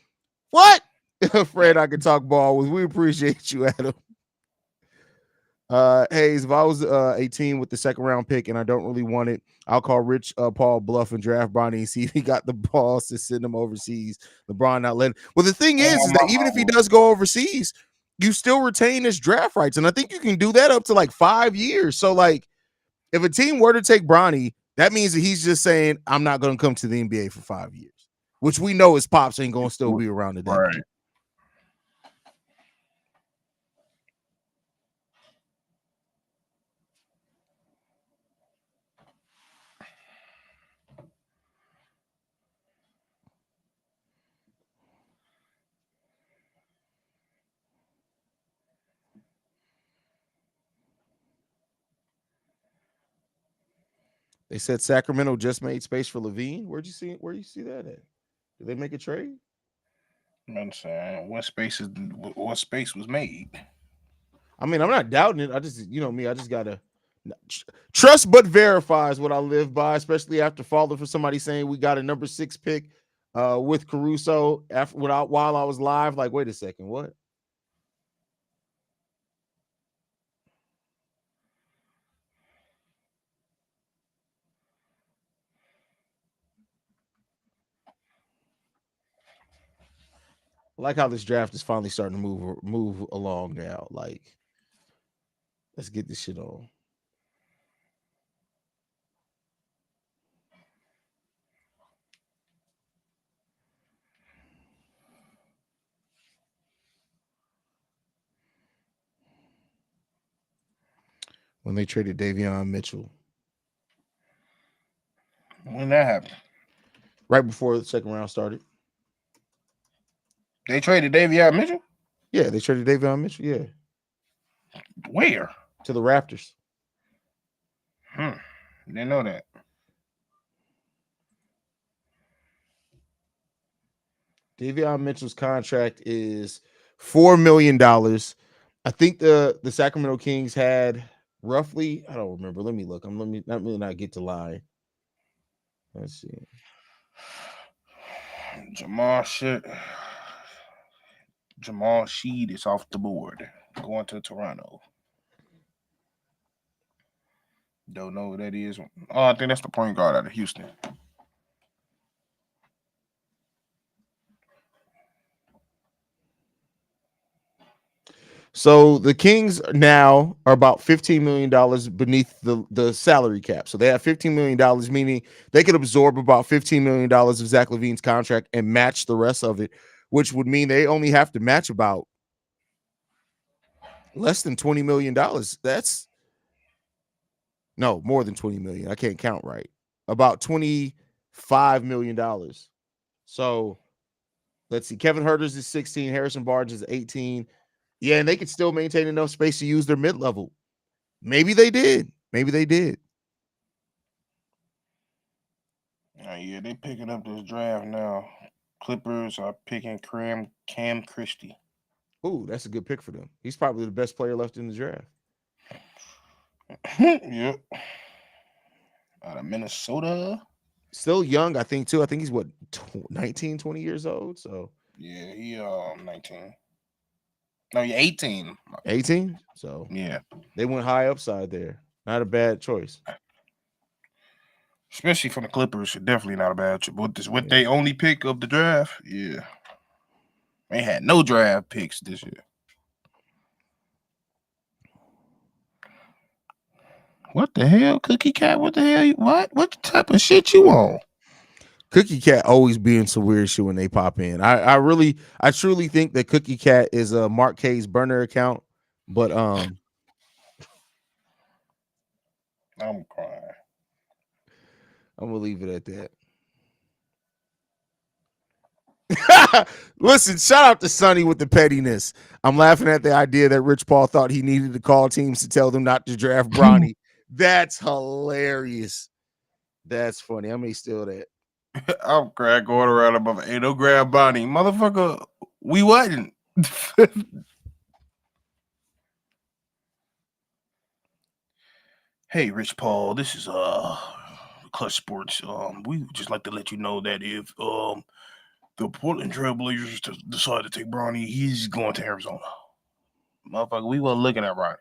[SPEAKER 1] What? Fred, I can talk ball with. We appreciate you, Adam. Haize, if I was a team with the second round pick and I don't really want it, I'll call Rich Paul bluff and draft Bronny and see if he got the balls to send him overseas. LeBron not letting. Well, the thing is that even if he does go overseas, you still retain his draft rights, and I think you can do that up to like 5 years. So, like, if a team were to take Bronny, that means that he's just saying, "I'm not going to come to the NBA for 5 years," which we know his pops ain't going to still be around at that point. They said Sacramento just made space for Levine. Where you see that at? Did they make a trade?
[SPEAKER 3] I'm saying what space was made.
[SPEAKER 1] I mean, I'm not doubting it. I just, me, I just gotta trust but verify is what I live by, especially after falling for somebody saying we got a number 6 pick with Caruso while I was live. Like, wait a second, what? I like how this draft is finally starting to move along now. Like, let's get this shit on. When they traded Davion Mitchell.
[SPEAKER 3] When that happened?
[SPEAKER 1] Right before the second round started.
[SPEAKER 3] They traded Davion Mitchell?
[SPEAKER 1] Yeah, they traded Davion Mitchell. Yeah.
[SPEAKER 3] Where?
[SPEAKER 1] To the Raptors.
[SPEAKER 3] Didn't know that.
[SPEAKER 1] Davion Mitchell's contract is $4 million. I think the Sacramento Kings had roughly, I don't remember. Let me look. Let me not get to lie. Let's see.
[SPEAKER 3] Jamal Sheed is off the board. Going to Toronto. Don't know who that is. Oh, I think that's the point guard out of Houston.
[SPEAKER 1] So the Kings now are about $15 million beneath the salary cap. So they have $15 million, meaning they could absorb about $15 million of Zach LaVine's contract and match the rest of it, which would mean they only have to match about less than $20 million. That's no more than 20 million. I can't count right. About $25 million. So let's see. Kevin Huerter's is 16. Harrison Barnes is 18. Yeah, and they could still maintain enough space to use their mid-level. Maybe they did.
[SPEAKER 3] Yeah, they picking up this draft now. Clippers are picking Cam Christie.
[SPEAKER 1] Ooh, that's a good pick for them. He's probably the best player left in the draft.
[SPEAKER 3] Yep. Out of Minnesota.
[SPEAKER 1] Still young, I think, too. I think he's, 19, 20 years old? So
[SPEAKER 3] yeah, he 19. No, you're 18.
[SPEAKER 1] 18? So
[SPEAKER 3] yeah.
[SPEAKER 1] They went high upside there. Not a bad choice.
[SPEAKER 3] Especially from the Clippers, definitely not a bad choice. What they only pick of the draft, yeah. They had no draft picks this year. What the hell, Cookie Cat? What the hell? What type of shit you on?
[SPEAKER 1] Cookie Cat always being some weird shit when they pop in. I truly think that Cookie Cat is a Mark K's burner account, but
[SPEAKER 3] I'm crying.
[SPEAKER 1] I'm gonna leave it at that. Listen, shout out to Sonny with the pettiness. I'm laughing at the idea that Rich Paul thought he needed to call teams to tell them not to draft Bronny. That's hilarious. That's funny. I may steal that.
[SPEAKER 3] I'm crying going around above. Ain't no grab Bonnie. Motherfucker, we wasn't. Hey, Rich Paul, this is Clutch Sports. We would just like to let you know that if the Portland Trailblazers decide to take Bronny, he's going to Arizona. Motherfucker, we weren't looking at Bronny.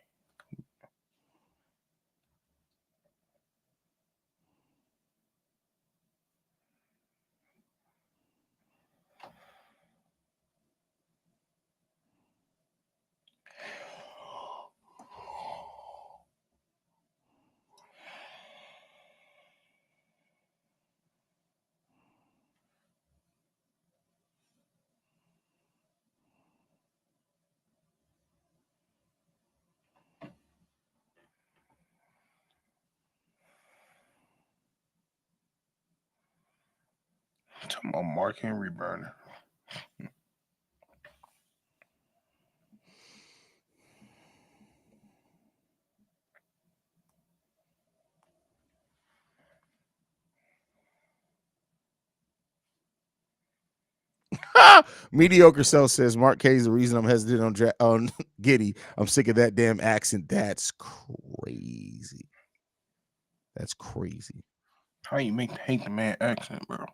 [SPEAKER 3] talking about Mark Henry burner.
[SPEAKER 1] Mediocre Self says Mark K is the reason I'm hesitant on Giddy. I'm sick of that damn accent. That's crazy. That's crazy.
[SPEAKER 3] How you hate the man accent, bro?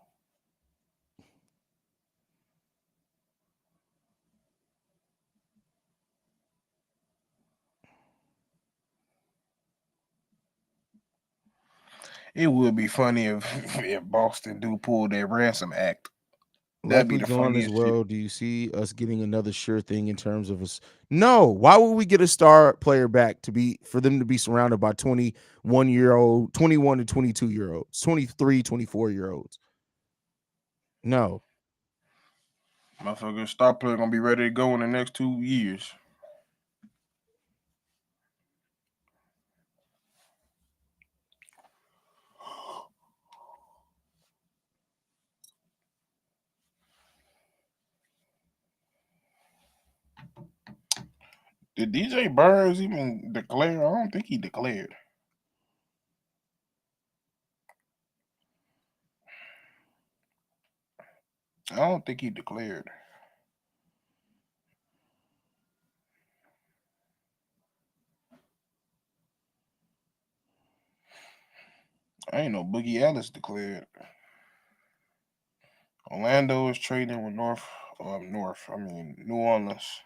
[SPEAKER 3] It would be funny if Boston do pull their ransom act. That'd be
[SPEAKER 1] Likely
[SPEAKER 3] the
[SPEAKER 1] gone as
[SPEAKER 3] funniest
[SPEAKER 1] well.
[SPEAKER 3] shit.
[SPEAKER 1] Do you see us getting another sure thing in terms of us? No. Why would we get a star player back for them to be surrounded by 21-year-old, 21 to 22-year-olds, 23, 24-year-olds? No.
[SPEAKER 3] Motherfucker, star player gonna be ready to go in the next 2 years. Did DJ Burns even declare? I don't think he declared. I don't think he declared. I ain't know Boogie Ellis declared. Orlando is trading with New Orleans.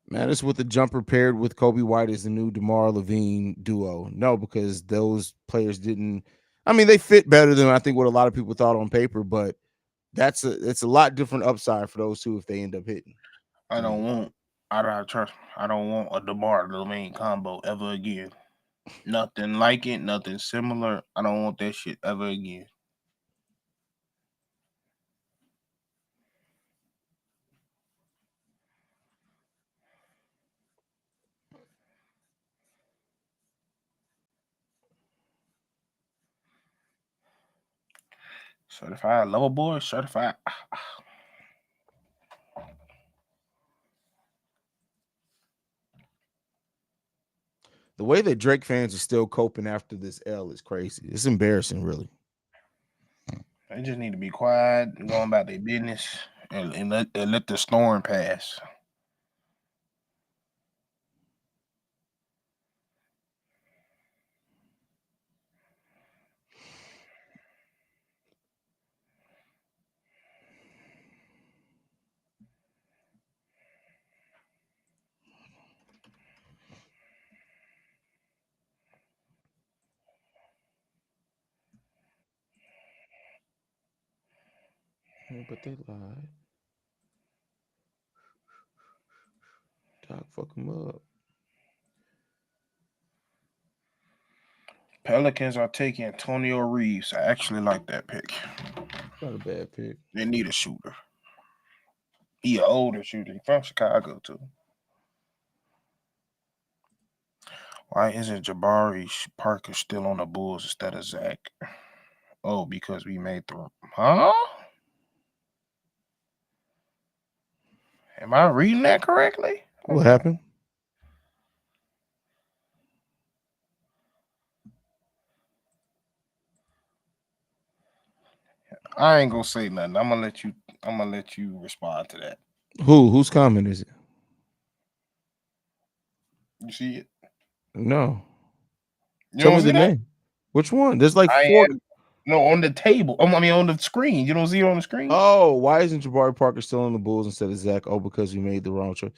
[SPEAKER 1] Man, it's with the jumper paired with Kobe White as the new DeMar Levine duo. No, because those players didn't. I mean, they fit better than I think what a lot of people thought on paper, but it's a lot different upside for those two if they end up hitting.
[SPEAKER 3] I don't want a DeMar Levine combo ever again. Nothing like it, nothing similar. I don't want that shit ever again. Certified lover boy, certified.
[SPEAKER 1] The way that Drake fans are still coping after this L is crazy. It's embarrassing, really.
[SPEAKER 3] They just need to be quiet and go about their business and let the storm pass.
[SPEAKER 1] But they lied. Doc, fuck them up.
[SPEAKER 3] Pelicans are taking Antonio Reeves. I actually like that pick.
[SPEAKER 1] Not a bad pick.
[SPEAKER 3] They need a shooter. He an older shooter. He from Chicago, too. Why isn't Jabari Parker still on the Bulls instead of Zach? Oh, because we made the... Huh? Am I reading that correctly?
[SPEAKER 1] What happened?
[SPEAKER 3] I ain't gonna say nothing. I'm gonna let you respond to that.
[SPEAKER 1] Whose comment is it?
[SPEAKER 3] You see it?
[SPEAKER 1] No.
[SPEAKER 3] You
[SPEAKER 1] Tell
[SPEAKER 3] don't
[SPEAKER 1] me
[SPEAKER 3] see
[SPEAKER 1] the
[SPEAKER 3] that?
[SPEAKER 1] name. Which one? There's like
[SPEAKER 3] I
[SPEAKER 1] four.
[SPEAKER 3] am No, on the table. I mean, on the screen. You don't see it on the screen?
[SPEAKER 1] Oh, why isn't Jabari Parker still on the Bulls instead of Zach? Oh, because we made the wrong choice.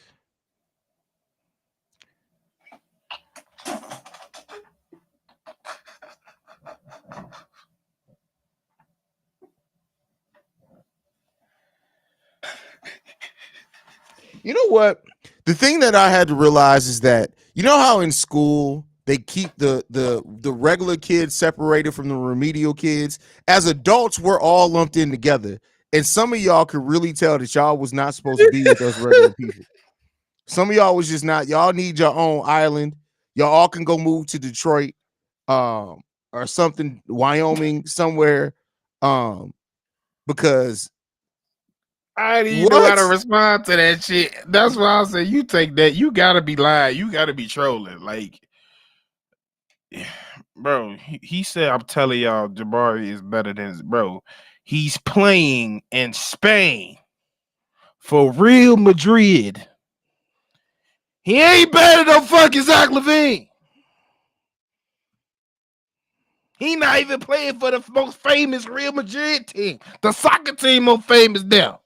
[SPEAKER 1] You know what? The thing that I had to realize is that you know how in school they keep the regular kids separated from the remedial kids. As adults, we're all lumped in together, and some of y'all could really tell that y'all was not supposed to be with us regular people. Some of y'all was just not. Y'all need your own island. Y'all all can go move to Detroit, or something, Wyoming, somewhere, because
[SPEAKER 3] I didn't even know how to
[SPEAKER 1] what?
[SPEAKER 3] respond to that shit. That's why I said you take that. You gotta be lying. You gotta be trolling. Like, bro, he said, I'm telling y'all, Jabari is better than bro. He's playing in Spain for Real Madrid. He ain't better than fucking Zach LaVine. He not even playing for the most famous Real Madrid team. The soccer team most famous there.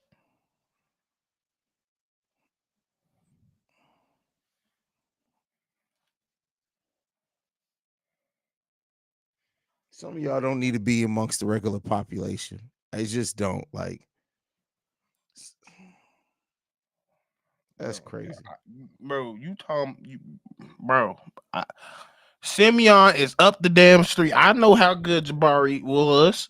[SPEAKER 1] Some of y'all don't need to be amongst the regular population. I just don't like. That's crazy,
[SPEAKER 3] bro. You talking, bro? Simeon is up the damn street. I know how good Jabari was.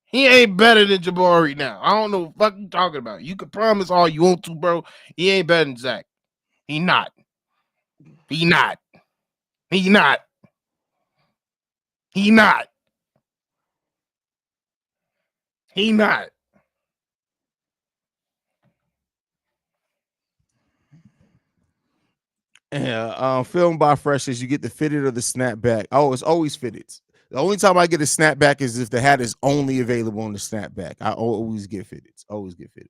[SPEAKER 3] He ain't better than Jabari now. I don't know what the fuck you talking about. You can promise all you want to, bro. He ain't better than Zach. He not. He not. He not. He not. He not.
[SPEAKER 1] Yeah, filmed by Freshers, you get the fitted or the snapback. Oh, it's always fitted. The only time I get a snapback is if the hat is only available on the snapback. I always get fitted. Always get fitted.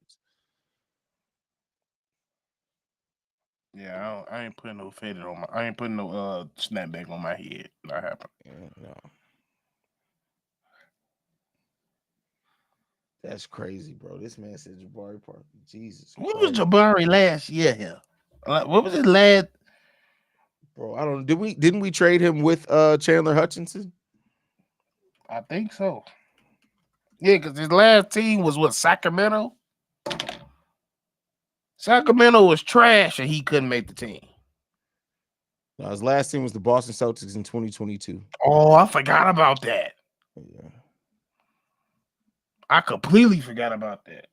[SPEAKER 3] Yeah, I ain't putting no fitted on my. I ain't putting no snapback on my head. Not happening.
[SPEAKER 1] Yeah, no. That's crazy, bro. This man said Jabari Parker. Jesus
[SPEAKER 3] What
[SPEAKER 1] Christ.
[SPEAKER 3] was Jabari last year here? What was his last?
[SPEAKER 1] Bro, I don't. Didn't we trade him with Chandler Hutchinson?
[SPEAKER 3] I think so. Yeah, because his last team was what, Sacramento? Sacramento was trash and he couldn't make the team.
[SPEAKER 1] No, his last team was the Boston Celtics in 2022.
[SPEAKER 3] Oh, I forgot about that.
[SPEAKER 1] Yeah.
[SPEAKER 3] I completely forgot about that.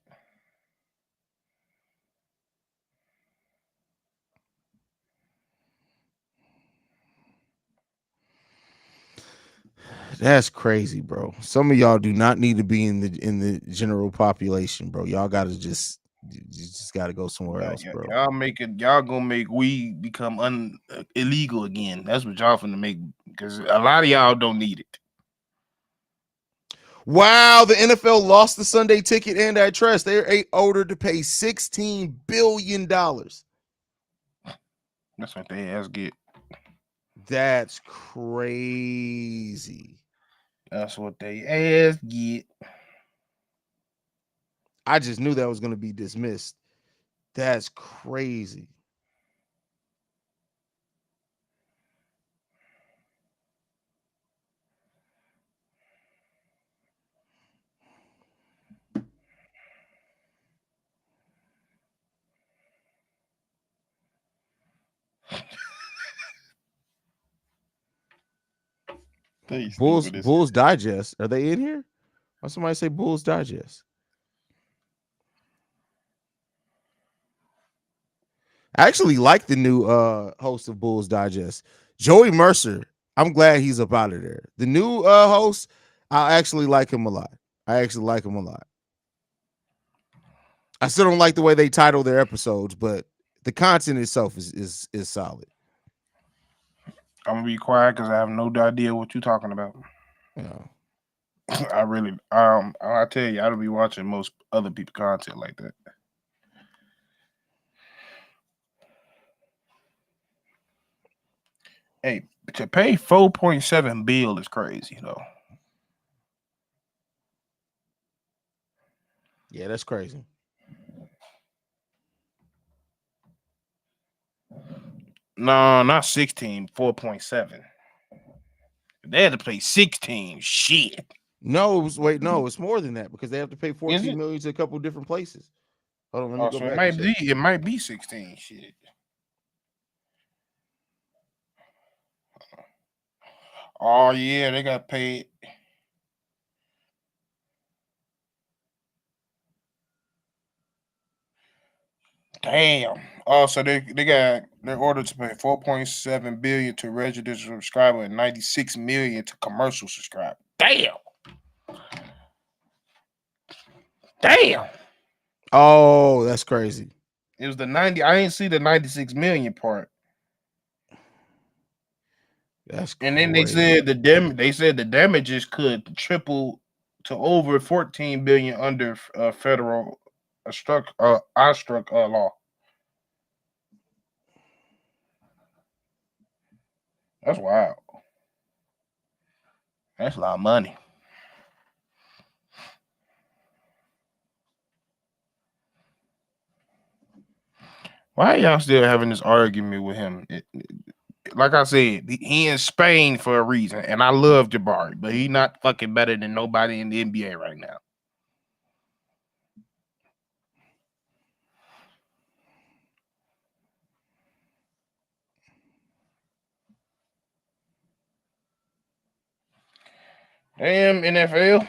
[SPEAKER 1] That's crazy, bro. Some of y'all do not need to be in the general population, bro. Y'all gotta just gotta go somewhere else, bro.
[SPEAKER 3] Y'all gonna make weed become illegal again. That's what y'all finna make, because a lot of y'all don't need it.
[SPEAKER 1] Wow, the NFL lost the Sunday ticket antitrust. They're ordered to pay $16 billion.
[SPEAKER 3] That's what they ass get.
[SPEAKER 1] That's crazy.
[SPEAKER 3] That's what they ass get.
[SPEAKER 1] I just knew that was going to be dismissed. That's crazy. Bulls Digest. Are they in here? Or somebody say Bulls Digest? I actually like the new host of Bulls Digest, Joey Mercer. I'm glad he's up out of there. The new host, I actually like him a lot. I still don't like the way they title their episodes, but the content itself is solid.
[SPEAKER 3] I'm gonna be quiet because I have no idea what you're talking about.
[SPEAKER 1] Yeah.
[SPEAKER 3] I tell you, I don't be watching most other people's content like that. Hey, to pay $4.7 billion is crazy though.
[SPEAKER 1] Yeah, that's crazy.
[SPEAKER 3] No, not 16, 4.7. They had to pay 16. Shit.
[SPEAKER 1] No, it's more than that because they have to pay 14 million to a couple of different places. Hold on, let me go
[SPEAKER 3] so
[SPEAKER 1] back.
[SPEAKER 3] it might be 16. Shit. Oh yeah, they got paid. Damn. Oh, so they're ordered to pay 4.7 billion to residential subscriber and 96 million to commercial subscriber. Damn. Damn.
[SPEAKER 1] Oh, that's crazy.
[SPEAKER 3] It was the 90. I didn't see the 96 million part.
[SPEAKER 1] That's
[SPEAKER 3] and
[SPEAKER 1] crazy.
[SPEAKER 3] then they said the damages could triple to over 14 billion under federal law. That's wild. That's a lot of money. Why y'all still having this argument with him? Like I said, he in Spain for a reason, and I love Jabari, but he not fucking better than nobody in the NBA right now. Damn NFL.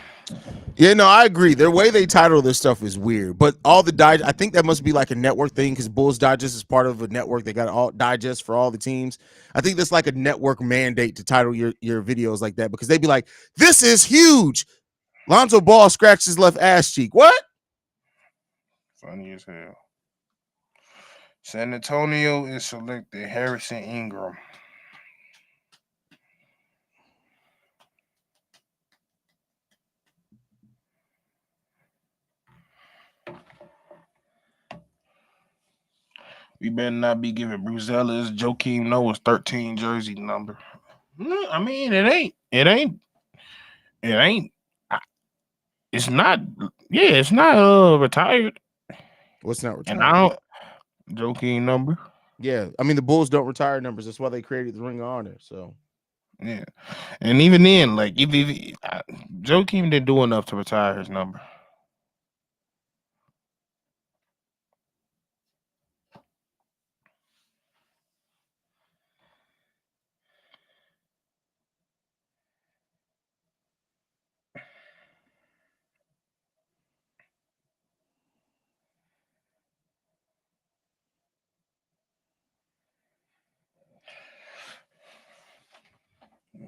[SPEAKER 1] Yeah, no, I agree. The way they title this stuff is weird, but all the I think that must be like a network thing because Bulls Digest is part of a network. They got all digest for all the teams. I think that's like a network mandate to title your videos like that because they'd be like, "This is huge." Lonzo Ball scratched his left ass cheek. What?
[SPEAKER 3] Funny as hell. San Antonio is selected Harrison Ingram. We better not be giving Bruzella's Joakim Noah's 13 jersey number. I mean, it ain't. It's not. Yeah, it's not retired.
[SPEAKER 1] What's not retired?
[SPEAKER 3] And I don't Joakim number.
[SPEAKER 1] Yeah, I mean the Bulls don't retire numbers. That's why they created the Ring of Honor. So
[SPEAKER 3] yeah, and even then, like if Joakim didn't do enough to retire his number.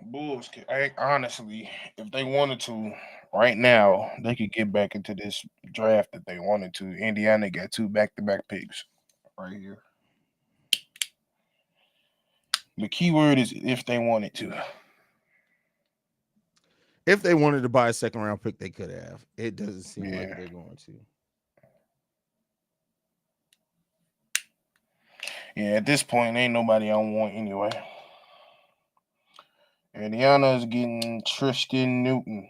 [SPEAKER 3] Bulls could honestly, if they wanted to, right now they could get back into this draft if they wanted to. Indiana got 2 back-to-back picks right here. The key word is if they wanted to.
[SPEAKER 1] if they wanted to buy a second round pick, they could have. It doesn't seem like they're going to.
[SPEAKER 3] Yeah, at this point, ain't nobody I want anyway. Indiana is getting Tristan Newton.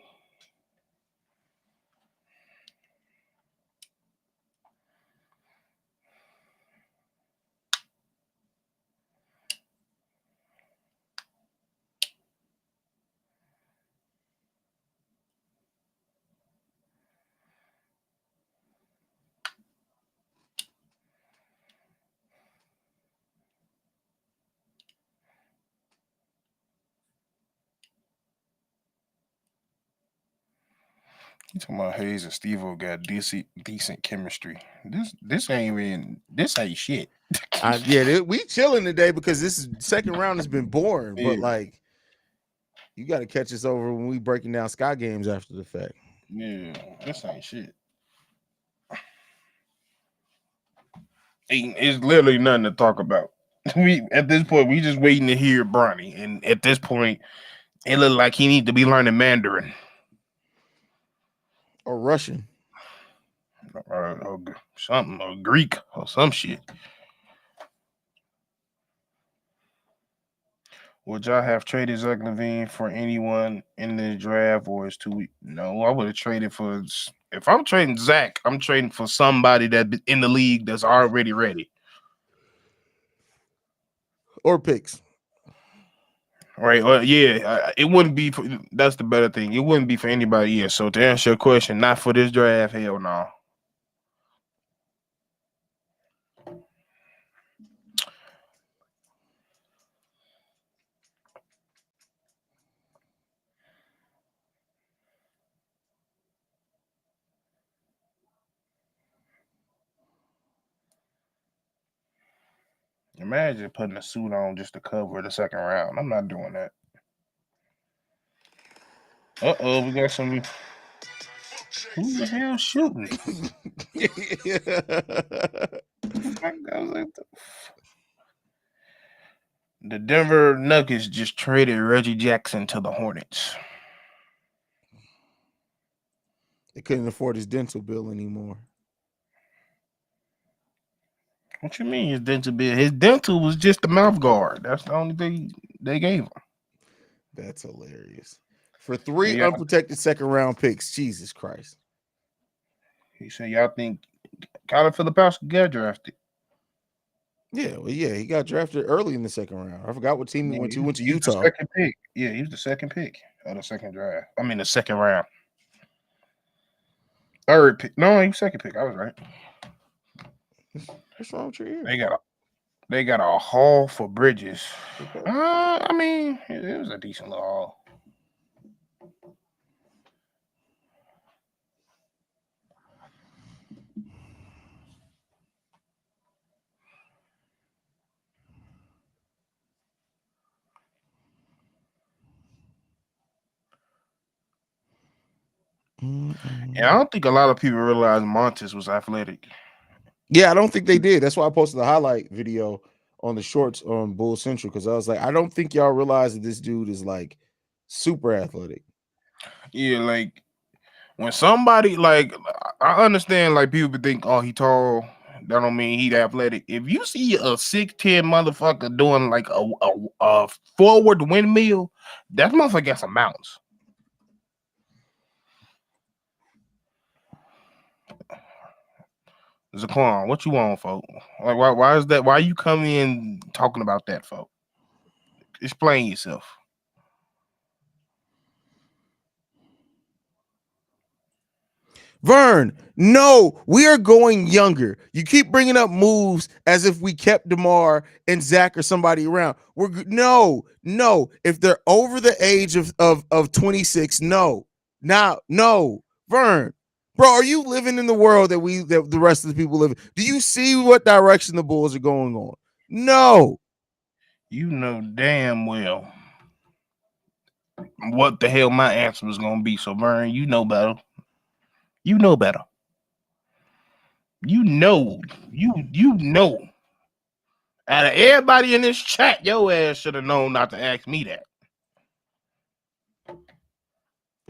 [SPEAKER 3] You talking about Haize Stevo got decent chemistry. This ain't shit.
[SPEAKER 1] We chilling today because this second round has been boring. But like, you got to catch us over when we breaking down Sky games after the fact.
[SPEAKER 3] Yeah, this ain't shit. It's literally nothing to talk about. At this point we just waiting to hear Bronny, and at this point it look like he need to be learning Mandarin
[SPEAKER 1] or Russian
[SPEAKER 3] or something, or Greek or some shit. Would y'all have traded Zach LaVine for anyone in the draft, or is 2 weeks? No, I would have traded for. If I'm trading Zach, I'm trading for somebody that in the league that's already ready.
[SPEAKER 1] Or picks.
[SPEAKER 3] Right. It wouldn't be. That's the better thing. It wouldn't be for anybody. Yeah. So to answer your question, not for this draft. Hell no. Imagine putting a suit on just to cover the second round. I'm not doing that. We got some. Who the hell shooting? The Denver Nuggets just traded Reggie Jackson to the Hornets.
[SPEAKER 1] They couldn't afford his dental bill anymore.
[SPEAKER 3] What you mean his dental bill? His dental was just the mouth guard. That's the only thing they gave him.
[SPEAKER 1] That's hilarious. For 3 unprotected second round picks, Jesus Christ.
[SPEAKER 3] He said, y'all think Colin Filipowski got drafted?
[SPEAKER 1] Yeah, well, yeah, he got drafted early in the second round. I forgot what team he went to. Went to Utah.
[SPEAKER 3] Second pick. Yeah, he was the second pick of the second draft. I mean, the second round. Third pick. No, he was second pick. I was right.
[SPEAKER 1] What's wrong with your ear?
[SPEAKER 3] They got a haul for Bridges. Okay. I mean, it was a decent little haul. And I don't think a lot of people realize Montes was athletic.
[SPEAKER 1] Yeah, I don't think they did. That's why I posted the highlight video on the shorts on Bull Central, because I was like, I don't think y'all realize that this dude is like super athletic.
[SPEAKER 3] Yeah, like when somebody like I understand like people think, oh, he tall. That don't mean he athletic. If you see a 6'10" motherfucker doing like a forward windmill, that motherfucker got some mounts. Zaquan, what you want, folks? Like, why is that? Why you come in talking about that, folks? Explain yourself.
[SPEAKER 1] Vern, no, we are going younger. You keep bringing up moves as if we kept DeMar and Zach or somebody around. No. If they're over the age of 26, no. Now, no, Vern. Bro, are you living in the world that the rest of the people live in? Do you see what direction the Bulls are going on? No.
[SPEAKER 3] You know damn well what the hell my answer was gonna be. So, Vern, you know better. You know better. You know. Out of everybody in this chat, your ass should have known not to ask me that.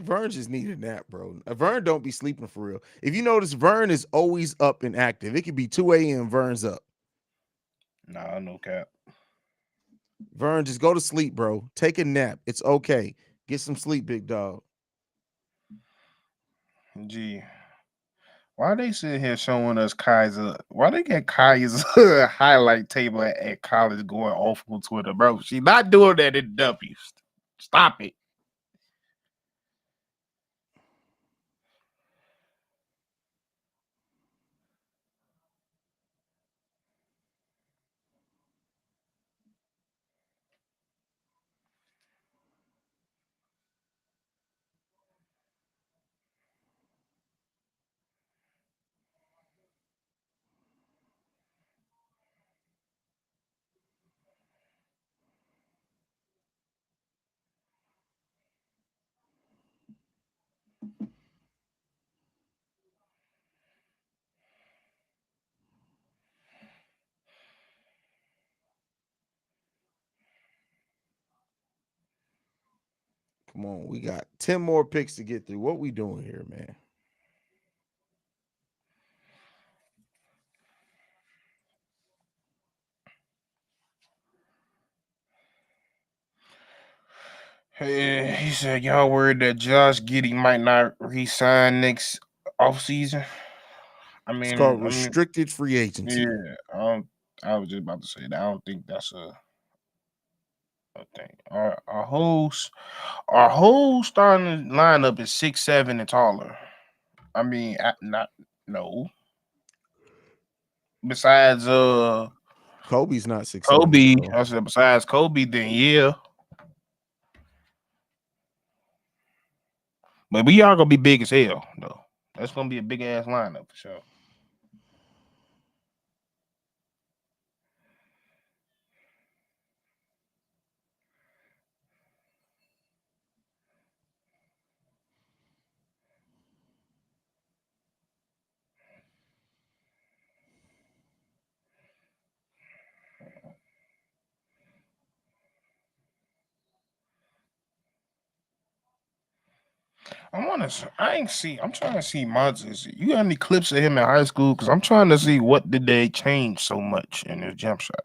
[SPEAKER 1] Vern just needed a nap, bro. Vern don't be sleeping for real. If you notice, Vern is always up and active. It could be 2 a.m. Vern's up.
[SPEAKER 3] Nah, no cap.
[SPEAKER 1] Vern, just go to sleep, bro. Take a nap. It's okay. Get some sleep, big dog.
[SPEAKER 3] Gee. Why they sitting here showing us Kaiser? Why they get Kaiser's highlight table at college going off on Twitter, bro? She not doing that in W. Stop it.
[SPEAKER 1] Come on, we got 10 more picks to get through. What we doing here, man?
[SPEAKER 3] Hey, he said y'all worried that Josh Giddey might not re-sign next offseason.
[SPEAKER 1] It's called
[SPEAKER 3] I mean,
[SPEAKER 1] restricted free agency.
[SPEAKER 3] yeah. I was just about to say that. I don't think that's a thing. Our whole starting lineup is 6'7" and taller. I mean, not no. Besides
[SPEAKER 1] Kobe's not 6'7".
[SPEAKER 3] Kobe,
[SPEAKER 1] So.
[SPEAKER 3] I said besides Kobe, then yeah. But we are gonna be big as hell, though. That's gonna be a big ass lineup for sure. I'm trying to see Montes. You got any clips of him in high school? Because I'm trying to see what did they change so much in his jump shot.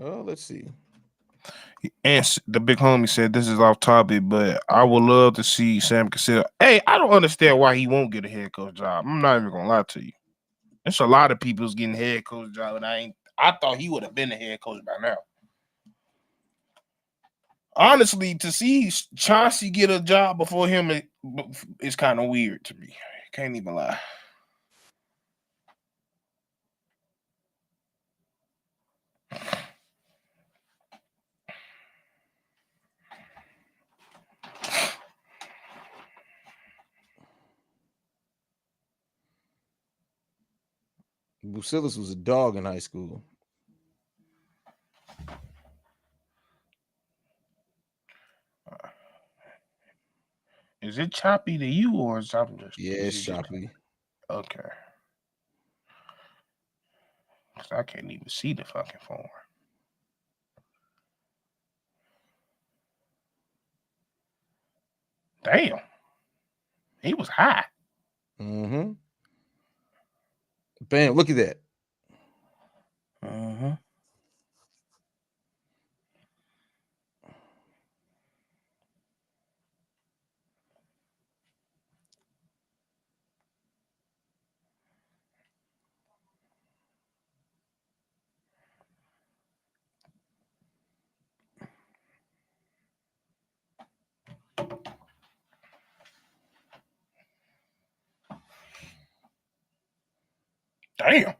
[SPEAKER 1] Oh, let's see.
[SPEAKER 3] And the big homie said this is off topic, but I would love to see Sam Cassell. Hey, I don't understand why he won't get a head coach job. I'm not even gonna lie to you. There's a lot of people who's getting head coach job, and I thought he would have been a head coach by now. Honestly, to see Chauncey get a job before him is kind of weird to me. Can't even lie.
[SPEAKER 1] Busilis was a dog in high school.
[SPEAKER 3] Is it choppy to you or is something just?
[SPEAKER 1] Yeah, it's choppy.
[SPEAKER 3] Okay. I can't even see the fucking phone. Damn. He was high.
[SPEAKER 1] Mm-hmm. Bam, look at that.
[SPEAKER 3] Mm-hmm. Damn.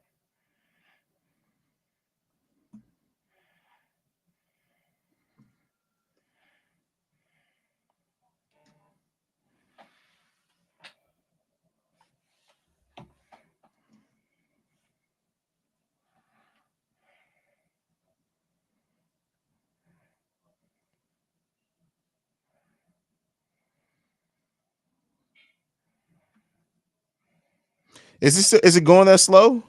[SPEAKER 1] Is it going that slow?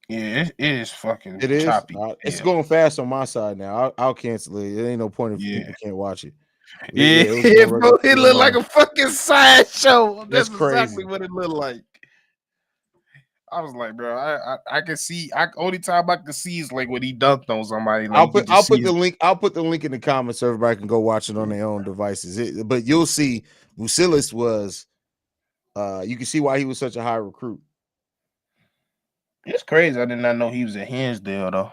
[SPEAKER 3] Yeah, it is fucking
[SPEAKER 1] It is.
[SPEAKER 3] choppy.
[SPEAKER 1] It's
[SPEAKER 3] Yeah.
[SPEAKER 1] going fast on my side now. I'll cancel it. It ain't no point if
[SPEAKER 3] Yeah.
[SPEAKER 1] people can't watch it. But
[SPEAKER 3] Yeah,
[SPEAKER 1] it was going
[SPEAKER 3] bro,
[SPEAKER 1] regular
[SPEAKER 3] it
[SPEAKER 1] speed
[SPEAKER 3] looked
[SPEAKER 1] on
[SPEAKER 3] like
[SPEAKER 1] mine.
[SPEAKER 3] a fucking sideshow.
[SPEAKER 1] That's
[SPEAKER 3] That's exactly
[SPEAKER 1] crazy.
[SPEAKER 3] what it looked like. I was like, bro, I can see. Only time I can see is like when he dunked on somebody. Like
[SPEAKER 1] I'll put the link. I'll put the link in the comments so everybody can go watch it on their own devices. But you'll see Busilis was you can see why he was such a high recruit.
[SPEAKER 3] It's crazy. I did not know he was at Hinsdale though.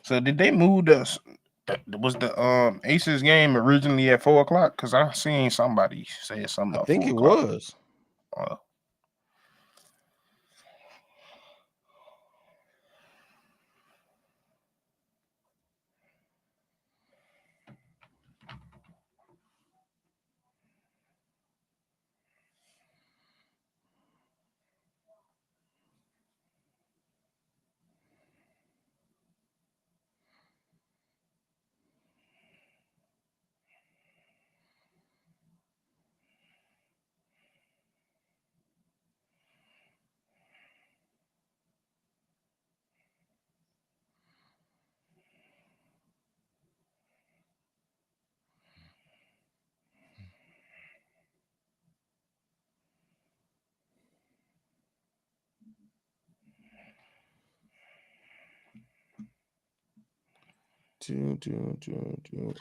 [SPEAKER 3] So did they move the? Was the Aces game originally at 4:00? Because I seen somebody say something
[SPEAKER 1] I
[SPEAKER 3] about
[SPEAKER 1] think
[SPEAKER 3] 4:00.
[SPEAKER 1] it was.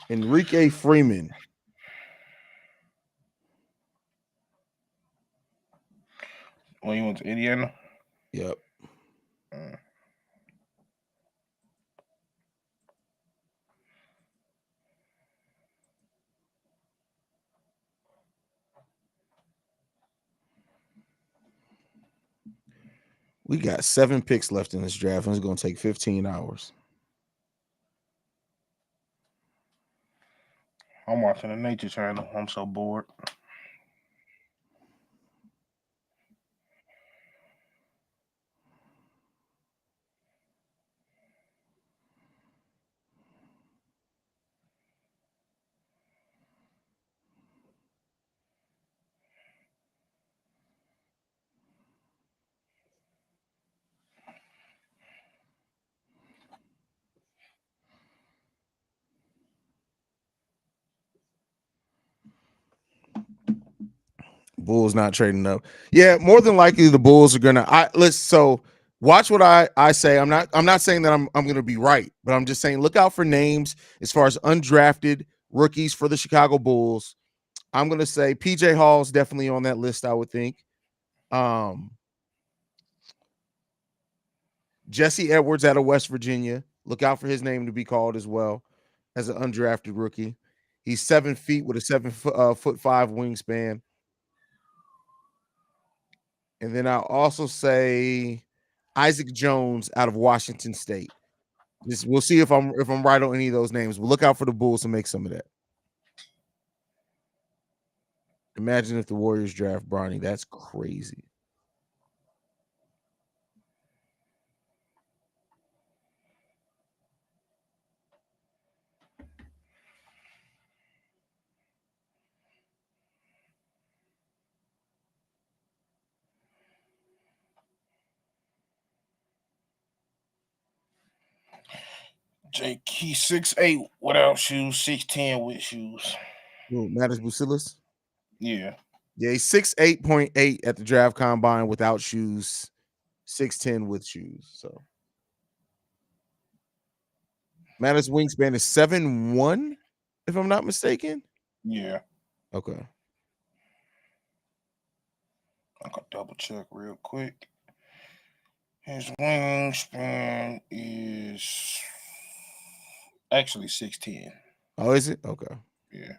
[SPEAKER 1] Enrique Freeman.
[SPEAKER 3] When you went to Indiana?
[SPEAKER 1] Yep. We got 7 picks left in this draft, and it's going to take 15 hours.
[SPEAKER 3] I'm watching the Nature Channel. I'm so bored.
[SPEAKER 1] Bulls not trading up. Yeah, more than likely the Bulls are gonna. So watch what I say. I'm not saying that I'm gonna be right, but I'm just saying look out for names as far as undrafted rookies for the Chicago Bulls. I'm gonna say PJ Hall's definitely on that list. I would think. Jesse Edwards out of West Virginia. Look out for his name to be called as well as an undrafted rookie. He's 7 feet with a 7'5" wingspan. And then I'll also say Isaac Jones out of Washington State. We'll see if I'm right on any of those names. But look out for the Bulls to make some of that. Imagine if the Warriors draft Bronny. That's crazy.
[SPEAKER 3] Jake, he's 6'8" without shoes, 6'10" with shoes.
[SPEAKER 1] Ooh, Mattis Bucilis?
[SPEAKER 3] Yeah.
[SPEAKER 1] Yeah, he's 6'8.8 at the draft combine without shoes, 6'10 with shoes. So Mattis' wingspan is 7'1", if I'm not mistaken.
[SPEAKER 3] Yeah.
[SPEAKER 1] Okay.
[SPEAKER 3] I can double check real quick. His wingspan is actually 6'10".
[SPEAKER 1] Oh, is it? Okay.
[SPEAKER 3] Yeah.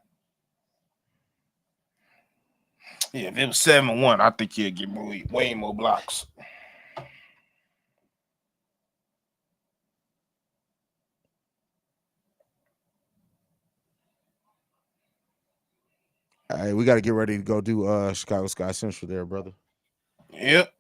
[SPEAKER 3] Yeah, if it was 7'1", I think he'd get way more blocks.
[SPEAKER 1] All right, we got to get ready to go do Chicago Sky Central there, brother.
[SPEAKER 3] Yep.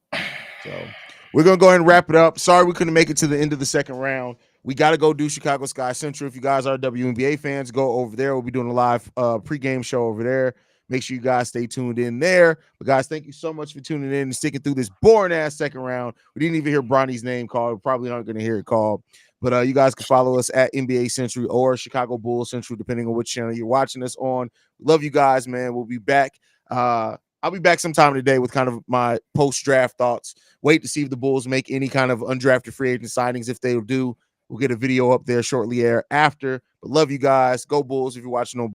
[SPEAKER 1] So we're going to go ahead and wrap it up. Sorry we couldn't make it to the end of the second round. We got to go do Chicago Sky Central. If you guys are WNBA fans, go over there. We'll be doing a live pregame show over there. Make sure you guys stay tuned in there. But, guys, thank you so much for tuning in and sticking through this boring-ass second round. We didn't even hear Bronny's name called. We probably aren't going to hear it called. But you guys can follow us at NBA Central or Chicago Bulls Central, depending on which channel you're watching us on. Love you guys, man. We'll be back. I'll be back sometime today with kind of my post-draft thoughts. Wait to see if the Bulls make any kind of undrafted free agent signings. If they do, we'll get a video up there shortly after. But love you guys. Go Bulls if you're watching on